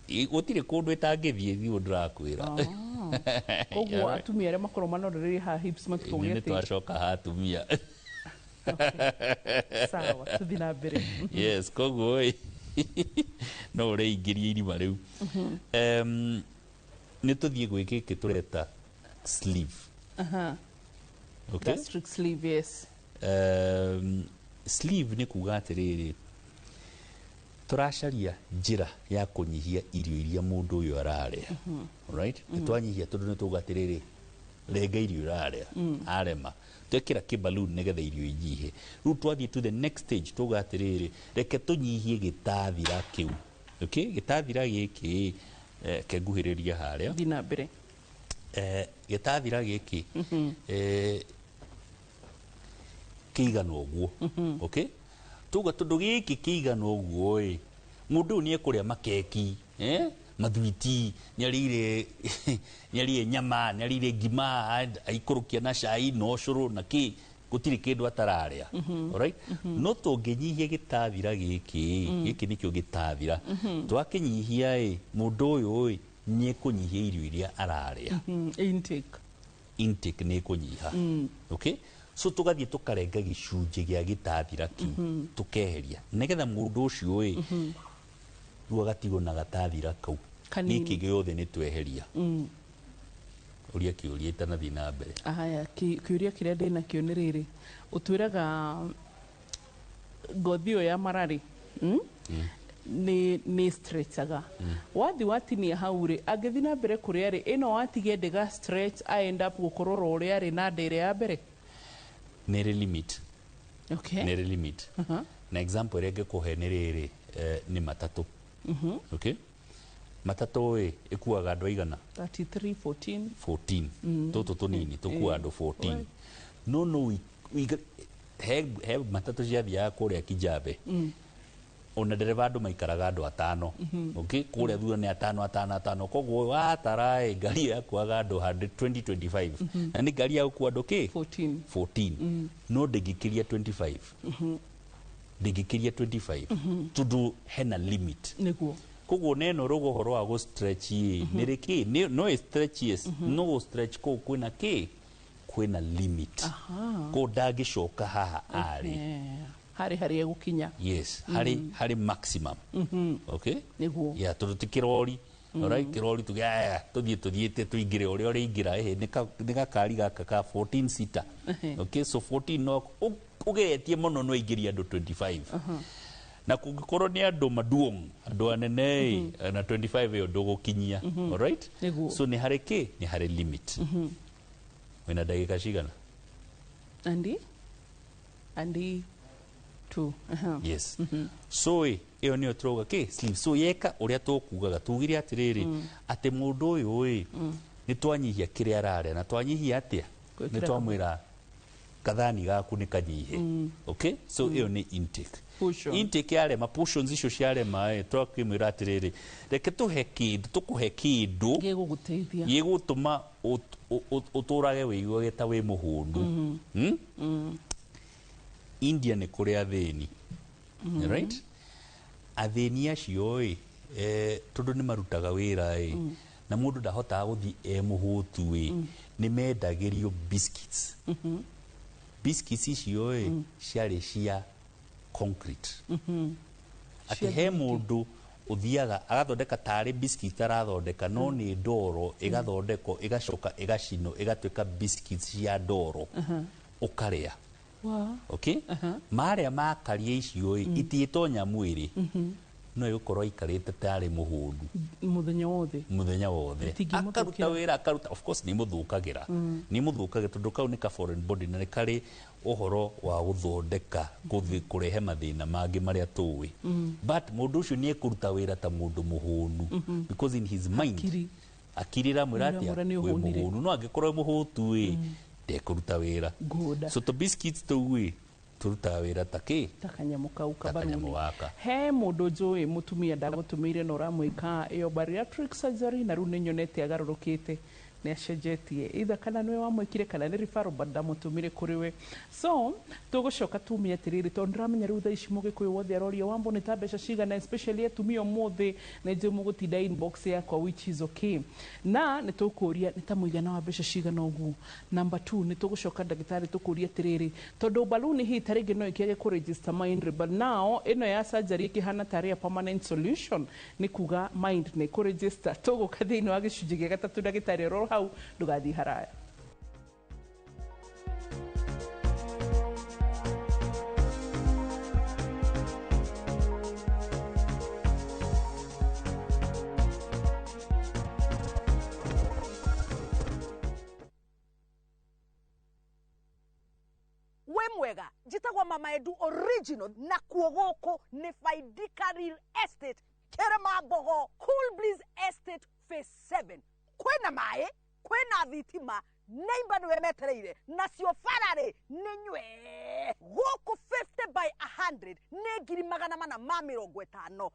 Gũtirĩ kũndũ ĩtangĩthiĩ thiũ ndĩrakwĩra. Koguo atumia arĩa makorwo manoreire ha hips matukauge atĩ nĩ twacoka ha atumia. Sawa, tũthiĩ na mbere. Yes, koguo no ũreingĩria irima rĩu. Nĩ tũthiĩ gwĩ gĩkĩ tũreta sleeve. Okay? Gastric sleeve, yes. Sleeve nĩ kuga atĩrĩrĩ, tũracaria njĩra ya kũnyihia irio iria mũndũ ũyũ ararĩa. Right? Twanyihia tondũ nĩ tuuga atĩrĩrĩ, renga irio ũrarĩa, arema. Twekĩra kĩballoon nĩgetha irio inyihe. Rĩu twathiĩ to the next stage tuuga atĩrĩrĩ, reke tũnyihie gĩtathira kĩu. Okay? Gĩtathira gĩkĩ kenguhĩrĩria harĩa. Thiĩ na mbere. Gĩtathira gĩkĩ kĩigana ũguo. Okay? Tuga tondũ gĩkĩ kĩigana ũguo ĩ, mũndũ ũyũ nĩ ekũrĩa makeki, mathwiti, nĩ arĩire nyama, nĩ arĩire ngima, aikũrũkia na cai na ũcũrũ na kĩ, gũtirĩ kĩndũ atararĩa. Alright? No tũngĩnyihia gĩtathira gĩkĩ, gĩkĩ nĩkĩo gĩtathira, twakĩnyihia ĩ, mũndũ ũyũ ĩ, nĩ ekũnyihia irio iria ararĩa. Intake nĩ ekũnyiha. Okay? So tugathiĩ tũkarenga gĩcunjĩ gĩa gĩtathira kĩu, tũkeheria nĩgetha mũndũ ũcio ĩ, rĩu agatigwo na gatathira kau. Gĩkĩ gĩothe nĩ tweheria. Ũria kĩũria itanathiĩ na mbere. Aya, kĩũria kĩrĩa ndĩnakĩo nĩ rĩrĩ, ũtwĩraga ngothi ĩyo ya mararĩ nĩ stretchaga. Wathi watinia hau rĩ, angĩthiĩ na mbere kũrĩa rĩ, ĩno watige ndĩga stretch I end up gũkorwo ũrĩa rĩ na ndĩrĩa ya mbere. Nere limit. Okay. Nere limit. Na example ĩrĩa ngĩkũhe nĩ rĩrĩ, nĩ matatũ. Okay? Matatũ ĩ, ĩkuaga andũ aigana? 33, 14. 14. Tũtũ tũnini tũkua andũ 14. No he matatũ ciathiaga kũrĩa Kijabe. Ona ndereba andũ maikaraga andũ 5. Okay? Kũrĩa thutha nĩ 5. Koguo watara ĩ, ngari yakuaga andũ 120-25. Na nĩ ngari ya gũkua andũ kĩ? 14. No ndĩngĩkĩria 25. Ndĩngĩkĩria 25. Tondũ hena limit. Nĩguo. Koguo neno rogo horo wa gũstretch ĩ, nĩ rĩkĩ? No stretch yes. No gũstretch kũu kwĩna kĩ? Kwĩna limit. Kũu ndangĩcoka haha arĩ. Harĩ egũkinya. Yes, harĩ maximum. Okay? Nĩguo. Yeah, tondũ ti kĩrori. Alright, kĩrori tũthiĩte tũingĩre ũrĩa ũrĩingĩra nĩ gakari gaka ka 14 seater. Okay, so 14 no ũgeretie mũno no aingĩria andũ 25. Na kũngĩkorwo nĩ andũ maduong, andũ anene na 25 ĩyo ndũgũkinyia. Alright? So nĩ harĩ kĩ? Nĩ harĩ limit. Wĩna ndagĩka cigana? Andi 2. Yes. So ĩyo nĩyo tũrauga kĩ? Sleeve. So yeka ũrĩa tũkugaga tugire atĩrĩrĩ, atĩ mũndũ ũyũ nĩ twanyihia kĩrĩa ararĩa na twanyihia atĩa? Nĩ twamwĩra kathani gaku nĩ kanyihe. Okay? So ĩyo nĩ intake. Intake yarema, portions icio ciarema twakĩmwĩra atĩrĩrĩ, reke tũkũhe kĩndũ gĩgũtũma ũtũrage wĩiguage ta wĩ mũhũnu. India nĩ kũrĩ athĩni. Right? Athĩni acio tondũ nĩ marutaga wĩra na mũndũ ndahotaga gũthiĩ mũhũtu nĩ mendagĩrio biscuits. Biscuits icio ciarĩ cia concrete. Atĩ he mũndũ ũthiaga agathondeka tarĩ biscuit arathondeka no nĩ ndoro ĩgathondekwo ĩgacoka ĩgacinwo ĩgatuĩka biscuits cia ndoro ũkarĩa. okay maria makaria icio itietonya mwiri no yukorwo ikarite tari muhundu muthenya wothe akaruta wira akaruta of course ni muthukagira tondu kau ni ka foreign body na kari uhoro wa guthondeka kurehe mathina mangi maria tuwi but mundu ucio ni ekuruta wira ta mundu muhunu because in his mind akirira muratia we muhunu no angikorwo muhutu ndekuruta wira so to biscuits tuwi turuta wira takanyamu kau kabaruni he mundu njui mutumia ndagutumire no ramwika iyo bariatric surgery na rune nyonete agarurukite ne acenjetie itha kana niwe wamwikire kana ni referral banda mutumire kuri we so tugucoka tumia tiriri tondu ndiramenya riu tha ici mugikuyu wothe aroria wambo ni ta mbeca cigana especially atumia mothe na nje mugutinda inbox yakwa which is okay na ni tukuria ni ta muigana wa mbeca cigana ugu number 2 ni tugucoka ndagitari tukuria tiriri tondu baluni hi taringi no ikiage ku register mind but now ino ya surgery ikihana tari a permanent solution ni kuga mind ni ku register tuguka thiini wa gicunji gia gatatu ndagitari ro hau ndugathi haraya mwega jitagwa mama edu original na kuogoko ni Faidika Real Estate Kerema Bogo Cool Breeze Estate Phase 7 kwena mae kwena thitima neimba niwe metereire nacio farare ninywe goko 50 by 100 negiri magana mana ma 50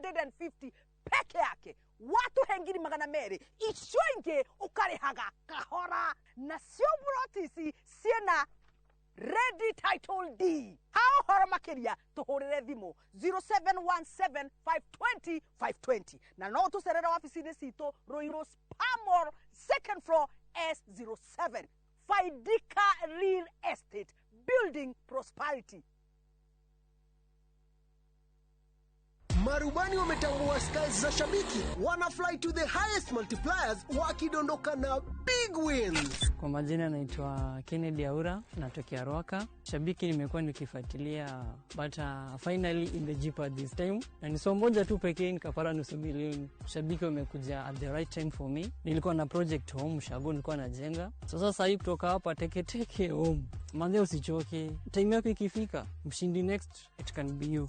450 peke yake watu hengiri magana meri icio ingi ukarihaga kahora nacio brotisi siena ready title D. How hora makiria tuhurire thimu 0717520520 na no tuserera ofisini sito Roiro Spamor second floor S07 Faidika Real Estate building prosperity. Marubani wametambua skills za shabiki, wana fly to the highest multipliers wakidondoka na big wins. Kwa majina naitwa Kennedy Aura, natokea Ruaka. Shabiki nimekuwa nikifuatilia but finally in the jeep this time. Na ni somo moja tu pekee nikapata nusu milioni. Shabiki wamekuja at the right time for me. Nilikuwa na project home Shago nilikuwa najenga. Sasa hii kutoka hapa teke home. Manze usichoke. Time yako ikifika, mshindi next it can be you.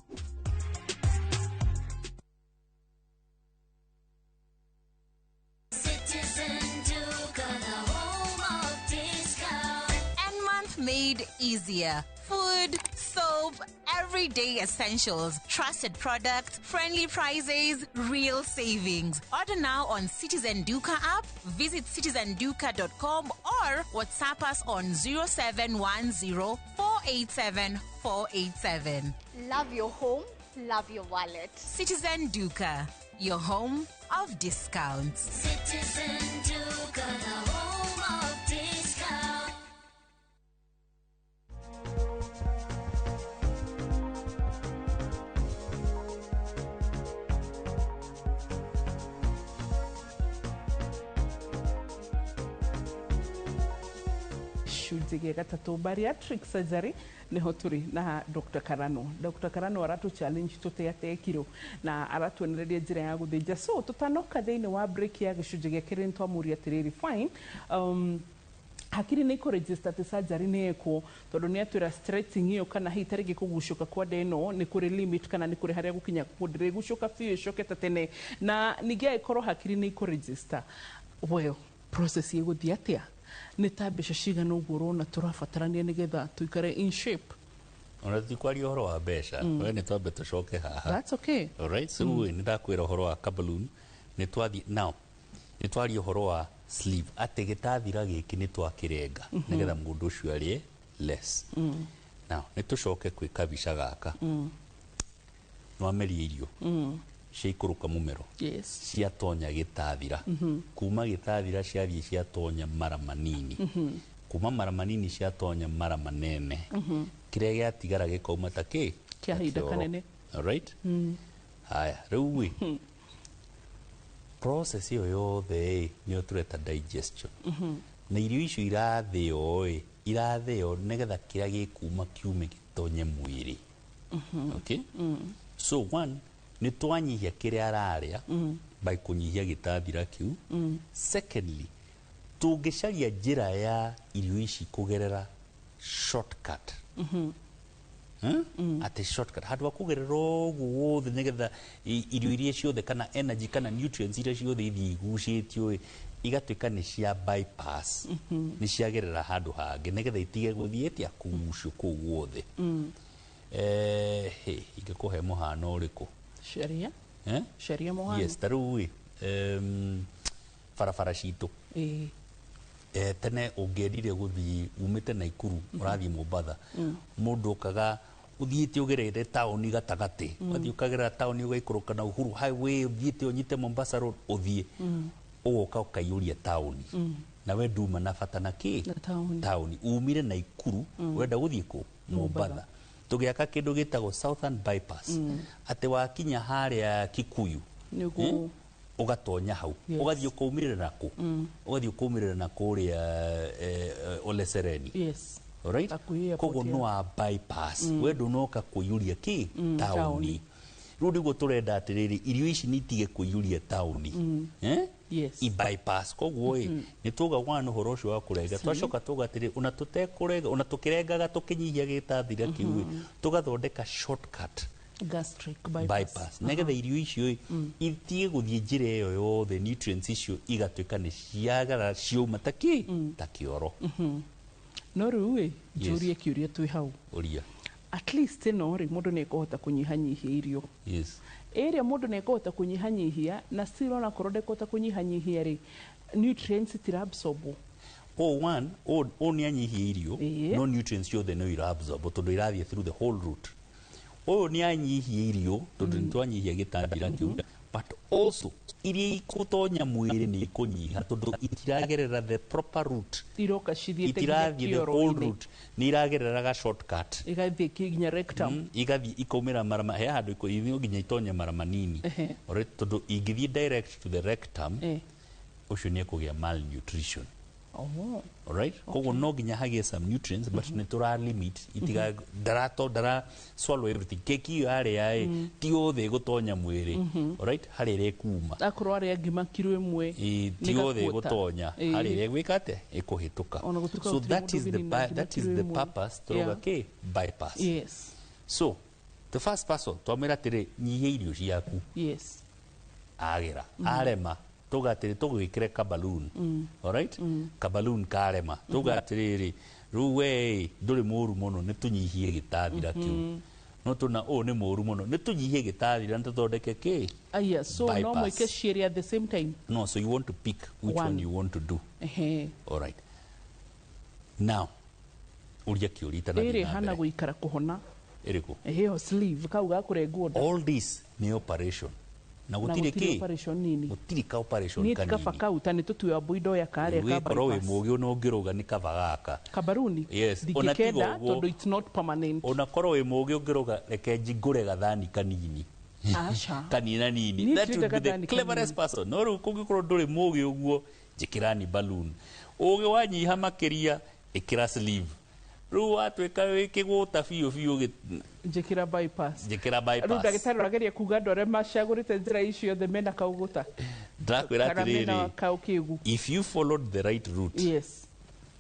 Made easier. Food, soap, everyday essentials, trusted products, friendly prices, real savings. Order now on Citizen Duka app, visit citizenduka.com or WhatsApp us on 0710 487 487. Love your home, love your wallet. Citizen Duka, your home of discounts. Citizen Duka, the home of discounts. gicunjĩ gĩa gatatu bariatric surgery niho turi na Dr. Karano. Dr. Karano aratu challenge tuteate kiro na aratuonereria njira ya guthinja. So tutanoka thiini wa break ya gicunjĩ gĩa kerĩ ntwamuria atiriri fine hakiri ni ko register te surgery ni eko tondu ni atwira stretching iyo kana hi tarigi kugucuka kwa deno ni kuri limit kana ni kuri haria gukinya kudire gucuka fiyo shoketa tene na nigia ikoro hakiri ni ko register well process ye guthia atia ni tabisha cigana uguo rona turabatarania nigetha tuikare in shape. Ona tikwari horo wa besha we ni twambe tucoke haha. That's okay. All right, so ni ndakwira horo wa kabaloon ni twathi now ni twari horo wa sleeve ate gitathira giki ni twakirenga nigetha mundu ucio ari less. Now ni tucoke kwi kabisha gaka no amerie irio ciaikuruka mumero ciatonya gitathira kuma gitathira ciathie ciatonya mara manini kuma mara manini ciatonya mara manene kiria giatigara gikauma ta ki kiahinda kanene. All right, haya riu wi process iyo yothe niyo tureta digestion na irio icio irathio iratheo negetha kiria gikuma kiume gitonye mwiri. Okay? So one, ni twanyihia kiria araria by kunyihia gitathira kiu. Secondly, tungicaria njira ya irio ici kugerera shortcut. Ate shortcut handu wa kugerera uguo wothe negetha irio iria ciothe kana energy kana nutrients iria ciothe ithii igucitio igatuika ni cia bypass, ni ciagerera handu hangi negetha itige guthii atia kugucio kuu wothe. Ingekuhe muhano uriku? Sheria? Sheria muhano? Yes, taru barabara citu. Tene ungiendire guthii umite Naikuru urathii Mombasa, mundu kaga uthiite ugerere tauni gatagati, wathii ukagerera tauni ugaikuruka na Uhuru Highway, uthiite unyite Mombasa Road uthie ugoka ukaiuria tauni na we nduma na bata na ki tauni umire Naikuru wenda guthii ku Mombasa. Tugiaka kindu gitagwo Southern Bypass, ate wakinya haria Kikuyu ugatonya hau, ugathii ukaumirira naku, ugathii ukaumirira naku ria Ole Sereni. Yes. Alright? Kogo no bypass. We ndunoka kuyuria ki tauni. Riu niguo turenda atiriri irio ici nitige kuyuria tauni. Yes. I bypass koguo ni tuga wana horo ucio wa kurenga twacoka tuga atiri una tutekurenga una tukirengaga tukinyihia gitathira kiu tugathondeka shortcut gastric bypass negetha irio icio itie guthie njira iyo yothe nutrients icio igatuika ni ciagara ciuma ta kioro. No riu jurie kiuria twi hau uria at least no ri mundu ni kuhota kunyihanyihia irio. Yes. Area mundu ni kuhota kunyihanyihia na still ona korode kuhota kunyihanyihia ri nutrients tirabsorb. One ni anyihia irio no nutrients yothe no irabsorb tondu irathie through the whole route. Ni anyihia irio tondu nitwanyihia gitathira kiu, but also iria ikutonya mwiri ni ikunyiha tondu itiragerera the proper route, iroka cithiete itirathie the whole route, ni iragerera ga shortcut igathie kinya rectum, igathie ikaumira marama he handu ithio nginya itonye marama nini. Alright, tondu ingithie direct to the rectum ucio ni kugia malnutrition. Alright? Kogo no ginya hagie some nutrients but ni tura limit itiga dara swallow everything. Keki yare ti othe gutonya mwiri. Alright? Harire kuma akoro ari ngima kiro imwe ti othe gutonya harire gwikate ikuhituka. So that is the purpose turoga ke bypass. Yes. So the first person twamira tiri nyihia irio ciaku. Yes. Agira arema tugatiri tugwikire ka balloon. Alright? Ka balloon karema tugatiriri ruwe nduri muru muno nitunyihie gitathira kiu no tuna ni muru muno nitunyihie gitathira ntuthondeke ki so no mwike share at the same time. No, so you want to pick which one you want to do. Alright, now uria kiuri tana ere hana guikara kuhona eriku sleeve kauga kurengwo. All this ni operation na gutire ki operation nini gutire ka operation kanini ni tika fakauta ni tutuya boido ya kare ka bypass we mugi no ngiruga ni kavagaka kabaruni. Yes, ona tigo tondu it's not permanent. Ona korwo we mugi ngiruga reke njingure gathani kanini kanina nini. That would be the cleverest person. No ru kungikorwo nduri mugi uguo njikirani balloon ugi wanyiha makiria ikira sleeve ru watweka wikiguta biu njikira bypass ru ndagitari rageria kuga ndore macagurite njira icio the mena kauguta ndakwira atiriri if you followed the right route. Yes.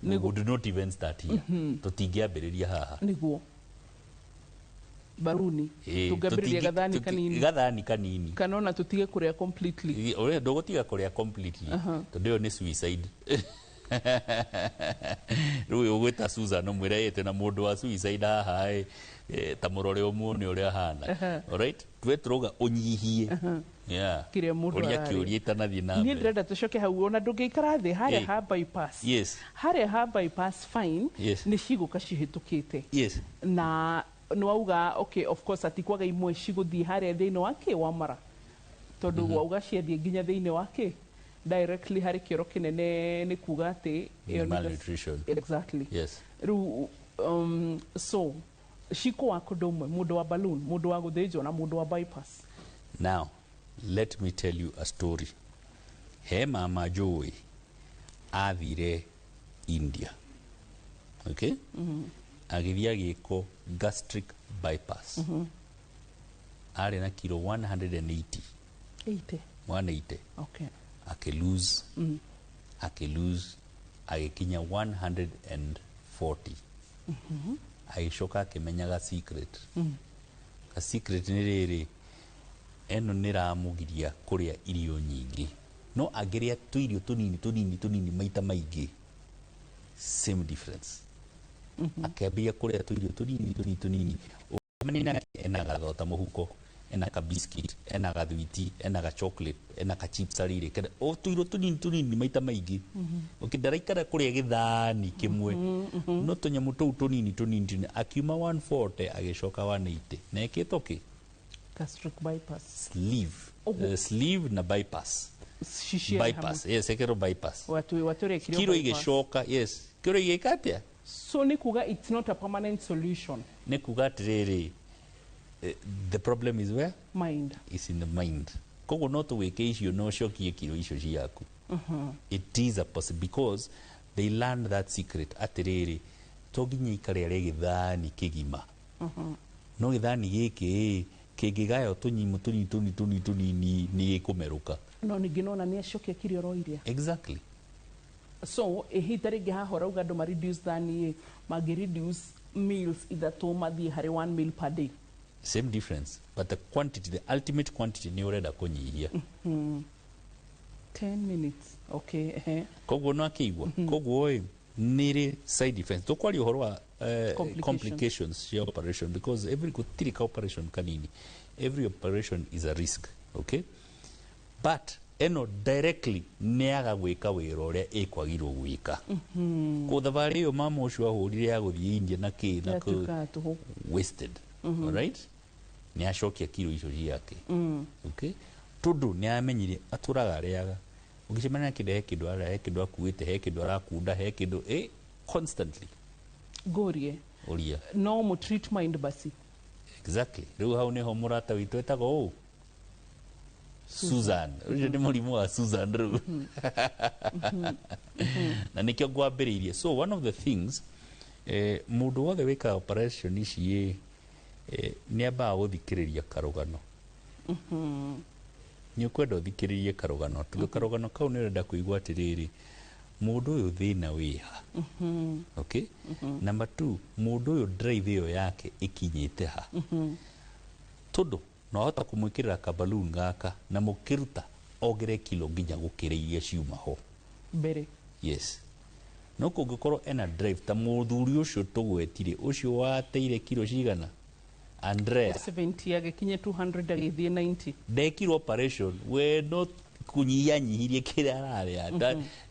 We would not even start here. Tutingiambiriria haha niguo baruni tugambiriria gathani kanini kanona tutige kuria completely. Ore ndogutiga kuria completely tondu yo ni suicide. Rui ugwita Susan umwire yete na mundu wa suicide haha ta murore umune uria hana. Alright, twe turoga unyihie kiria mundu uria kiuria itanathie na ni ndenda tucoke hau ona ndungikara thi haria ha bypass. Yes. Haria ha bypass fine. Ni ciguka cihitukite. Yes. Na nwauga okay, of course atikwaga imwe ciguthie haria thiini wake wa mara tondu wauga ciathie nginya thiini wake directly hari kioro kinene ni kuga ati malnutrition. Exactly. Yes. Ru so shiko wa kudomwe mundu wa balloon, mundu wa guthinjwo na mundu wa bypass. Now let me tell you a story. He mama Joy athire India. okay agithia giko gastric bypass ari na kilo 180 180 okay lose agikinya 140 aishoka akimenyaga secret ka secret ni riri eno niramugiria kuria irio nyingi no ageria tuirio tunini maita maigi same difference akambia kuria tuirio tunini umenina ena gathota muhuko ena ka biscuit ena ga thwiti ena ga chocolate ena ka chips arire kada o tuirio tunini maita maigi ukindaraikara kuria githani kimwe no tunyamu tou tunini akiuma 140 agishoka 180 na ekitoki gastric bypass sleeve na bypass yes ekero bypass watu kiro igeshoka yes kiro igekatia so nikuga it's not a permanent solution nikuga atiriri the problem is where mind is in the mind kogo no tuweke icio no shokie kiro icio ciaku it is a possible because they learned that secret atiriri toginya ikare rege thani kigima no githani giki kigigayo tunyimu tunini ni ikumeruka no ninginona ni ashokia kiro roiria exactly so hitari gahora ugado ma reduce thani magi reduce meals either to mathi hari 1 meal per day same difference but the quantity the ultimate quantity ni ureda kunyihia 10 minutes okay kogo no akigwa kogo nire side effects to kwali uhoro wa complications ya operation because every kutirika operation kanini every operation is a risk okay but eno directly neaga gwika wira uria ikwagirwo gwika ko thavari yo mama ucio ahurire ya guthie India na ki na wasted all right ni ashokia kilo icio ciake okay tundu ni amenyire aturaga ariaga ugicemana kidehe kindu ara he kindu akuite he kindu arakunda he kindu constantly gorie oria no mo treat mind basi exactly riu hau niho murata witu etago Susan uje ni murimu wa Susan riu na nikyo gwambiririe so one of the things mundu wothe wika operation ici ni amba guthikiriria karugano ni ukwenda uthikiririe karugano tu karugano kau ni urenda kuigwa atiriri mundu uyu thina wiha okay number 2 mundu uyu drive iyo yake ikinyite ha tundu no hota kumwikirira ka balloon gaka na mukiruta ogere kilo nginya gukiriria ciuma ho bere yes no kungikorwo ena drive ta muthuri ucio tugwetire ucio wateire kilo cigana Andrea 70 agekinye 200 agithie 90 dekiro operation we not kunyihirie kire araria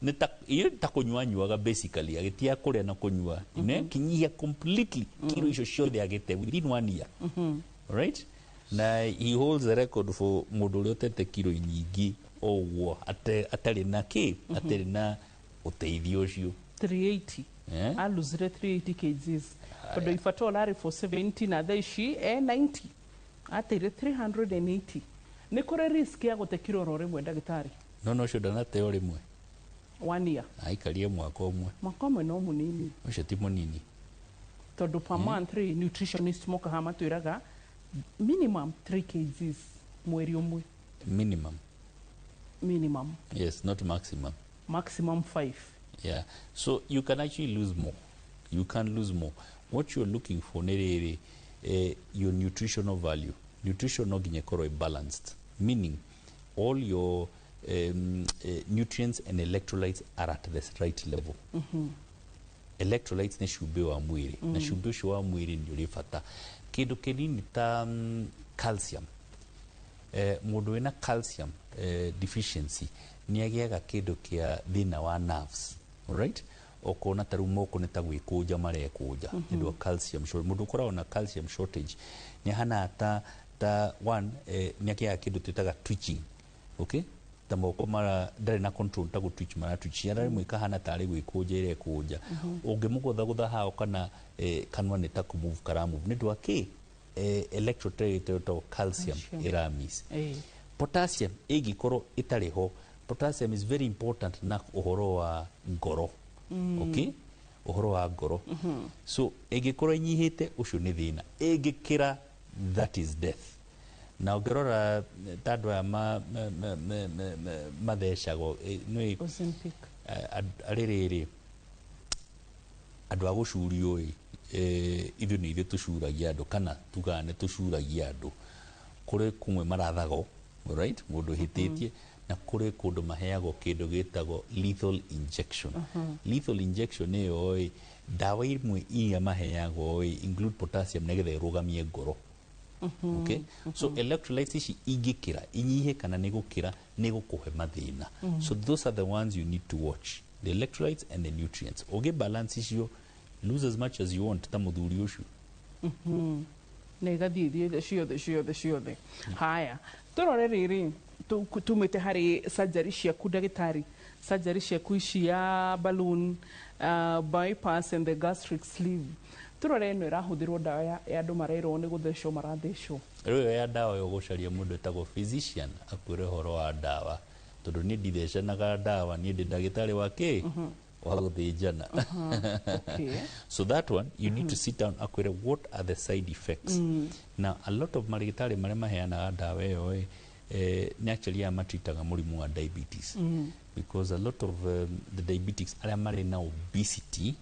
ni ta iyo ta kunywa basically agitia kuria na kunywa ne kinyia completely kiro icio ciothe agite within 1 year right na he holds the record for mundu uri utete kiro nyingi owo atari na ki atari na uteithio ucio 380 I lose 380 kgs but if at all are for 70 na they she 90 atire 380 ni kore risk ya gute kiro rore mwe ndagitari no shoda na te ore mwe 1 year aikarie mwaka umwe no munini ucio ti munini tondu per month nutritionist moka hama twiraga minimum 3 kgs mweri umwe minimum yes not maximum 5 yeah so you can actually lose more what you're looking for nerere your nutritional value nutritional ginekoro balanced meaning all your nutrients and electrolytes are at the right level electrolytes ne shube wa mwiri na shube ucio wa mwiri ni uri fata kindu kinini ta calcium mundu wina calcium deficiency ni agiaga kindu kia thina wa nerves all right okona taru moko ne tagwikuja marekuja ndio calcium shortage mundu korao na calcium shortage ni hana ta one ni akia kindu tutaga twitching okay ta moko mara ndari na control ta gutwitch mara twitch yara mwika hana tari gwikuja ire kuja ungimugutha hao kana kanwa ne ta kumove karamu ndio aki electrolyte to calcium iramis potassium igikoro itariho potassium is very important na uhoro wa ngoro okay uhoro wa ngoro so ĩngĩkorwo inyihĩte ũcio nĩ thĩna ĩngĩkĩra that is death na ũngĩrora ta andũ aya mathecagwo nĩ rĩrĩ andũ a gũcurio ithuĩ nĩ ithuĩ tũcuragia andũ kana tugaga nĩ tũcuragia andũ kũrĩ kumwe marathago right mũndũ hĩtĩtie na kũrĩ kũndũ maheagwo kĩndũ gĩtagwo lethal injection lethal injection ĩyo ndawa imwe iria maheagwo include potassium nĩgetha ĩrũgamie ngoro okay so electrolytes ici ingĩkĩra inyihe kana nĩ gũkĩra nĩ gũkũhe mathĩna so those are the ones you need to watch the electrolytes and the nutrients ũgĩ balance icio lose as much as you want ta mũthuri ũcio na igathiĩ ciothe haya tũrore rĩrĩ tumĩte harĩ surgery ciaku ndagĩtarĩ surgery ciaku cia balloon bypass and the gastric sleeve turore ĩno ĩrahũthĩrwo ndawa ya andũ marerwo nĩ gũthecwo marathecwo rĩu ya ndawa yo gũcaria mũndũ etagwo physician akwĩre ũhoro wa ndawa tondũ niĩ ndithecanaga ndawa niĩ ndĩ ndagĩtarĩ wa kĩ wa gũthĩnjana so that one you need to sit down akwĩre what are the side effects now a lot of marĩgĩtarĩ marĩa maheanaga ndawa ĩyo nĩ actually matritaga mũrimũ wa diabetes because a lot of the diabetics arĩa marĩ na obesity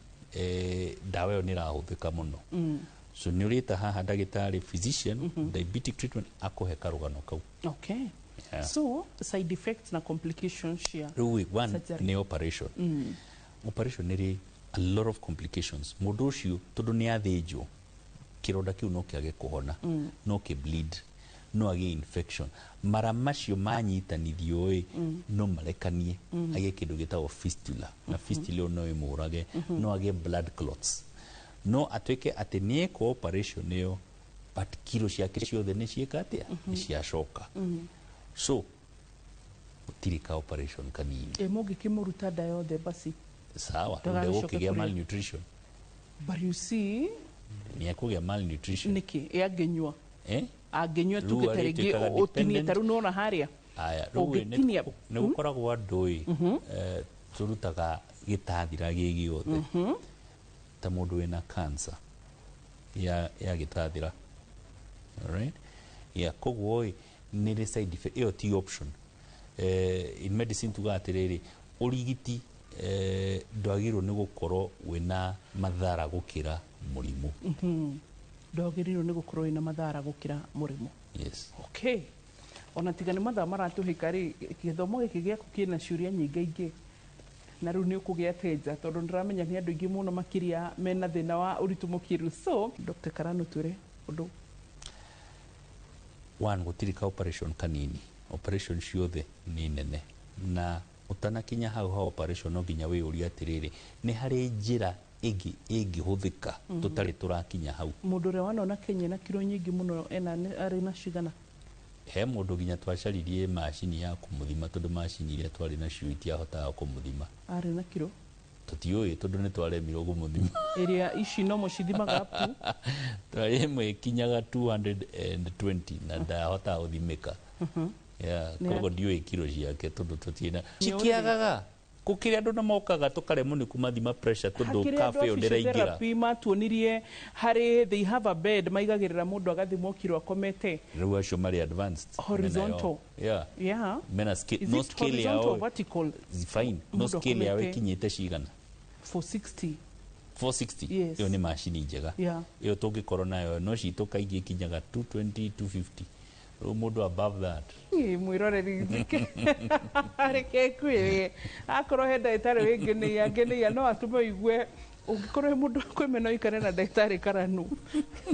ndawa ĩyo nĩ ĩrahũthĩka mũno so nĩ ũrĩta haha ndagĩtarĩ physician diabetic treatment akũhe karũgano kau okay so side effects na complications cia rĩu one nĩ operation operation nĩ a lot of complications mũndũ ũcio tondũ nĩ athĩnjwo kĩronda kĩu no kĩage kũhona no kĩ bleed no agĩe infection mara macio manyitanithio no marekanie agĩe kĩndũ gĩtagwo fistula na fistula ĩyo no ĩmũrage no agĩe blood clots no atuĩke atĩ nĩ eka operation ĩyo but kiro ciake ciothe nĩ ciĩka atĩa nĩ ciacoka so gũtirĩ ka operation kanini mũngĩkĩmũruta nda yothe basi sawa ndegũkĩgĩa malnutrition but you see nĩ ekũgĩa malnutrition nĩkĩ angĩnyua angĩnyua tuge ta rĩngĩ ũtinie ta rĩu nona harĩa aya nĩ gũkoragwo andũ tũrutaga gĩtathira gĩgĩothe ta mũndũ wĩna cancer ya gĩtathira alright koguo nĩ side effect ĩyo ti option in medicine tuga atĩrĩrĩ ũrigiti ndwagĩrĩirwo nĩ gũkorwo wĩna mathara gũkĩra mũrimũ ndwagĩrĩirwo nĩ gũkorwo wĩna mathara gũkĩra mũrimũ yes okay ona tiga nĩ mathaa maratũhĩka rĩ gĩthomo gĩkĩ gĩaku kĩna ciũria nyingĩ ingĩ na rĩu nĩ ũkũgĩa teja tondũ ndĩramenya nĩ andũ aingĩ mũno makĩria mena thĩna wa ũritũ mũkĩru so Dr. Karanu twĩre ũndũ one gũtirĩ ka operation kanini operation ciothe nĩ nene na ũtanakinya hau ha operation no nginya wĩyũrie atĩrĩrĩ nĩ harĩ njĩra ĩngĩhũthĩka tũtarĩ tũrakinya hau mũndũ ũrĩa wanona Kenya na kiro nyingĩ mũno arĩ na cigana he mũndũ nginya twacaririe macini ya kũmũthima tondũ macini iria twarĩ nacio itiahotaga kũmũthima arĩ na kiro tũtiũĩ tondũ nĩ twaremirwo kũmũthima ĩrĩa ici no mũcithimaga apu twarĩ ĩmwe ikinyaga 220 na ndahotaga gũthimĩka koguo ndiũĩ kiro ciake tondũ tũtiĩna cikĩagaga gũkĩrĩ andũ namokaga tũkaremwo nĩ kũmathima pressure tondũ cafe ĩyo ndĩraingĩra matuonirie harĩ they have a bed maigagĩrĩra mũndũ agathimwo kiro akomete rĩu acio marĩ advanced horizontal mena no scale yao fine no scale yao ikinyĩte cigana 460 ĩyo nĩ macini njega ĩyo tũngĩkorwo nayo no citũ kaingĩ ikinyaga 220 250 rĩu mũndũ above that mwĩroreri reke kwĩrĩ akorwo he ndagĩtarĩ wĩngĩnĩia no atũme ũigue ũngĩkorwo he mũndũ kwĩmena ũikare na ndagĩtarĩ Karanu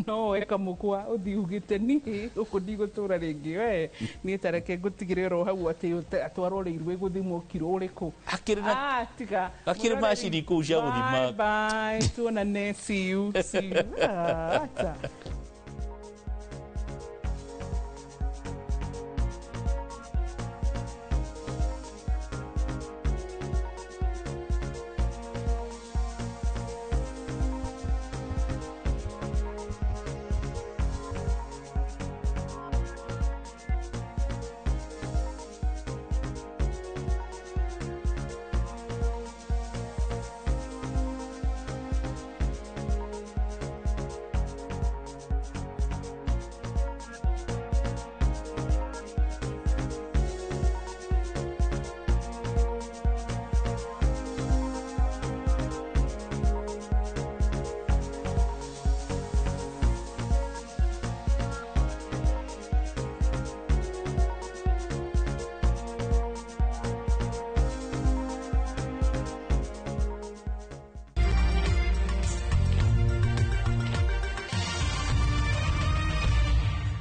no woe kamũkwa ũthiĩ ugĩte niĩ gũkũ ndigũtũra rĩngĩ we niĩ ta reke ngũtigĩre oro hau atĩ atwarwo rĩirwo gũthimwo kiro ũrĩkũ akĩrĩ macini kũu cia gũthima bye tuonane see you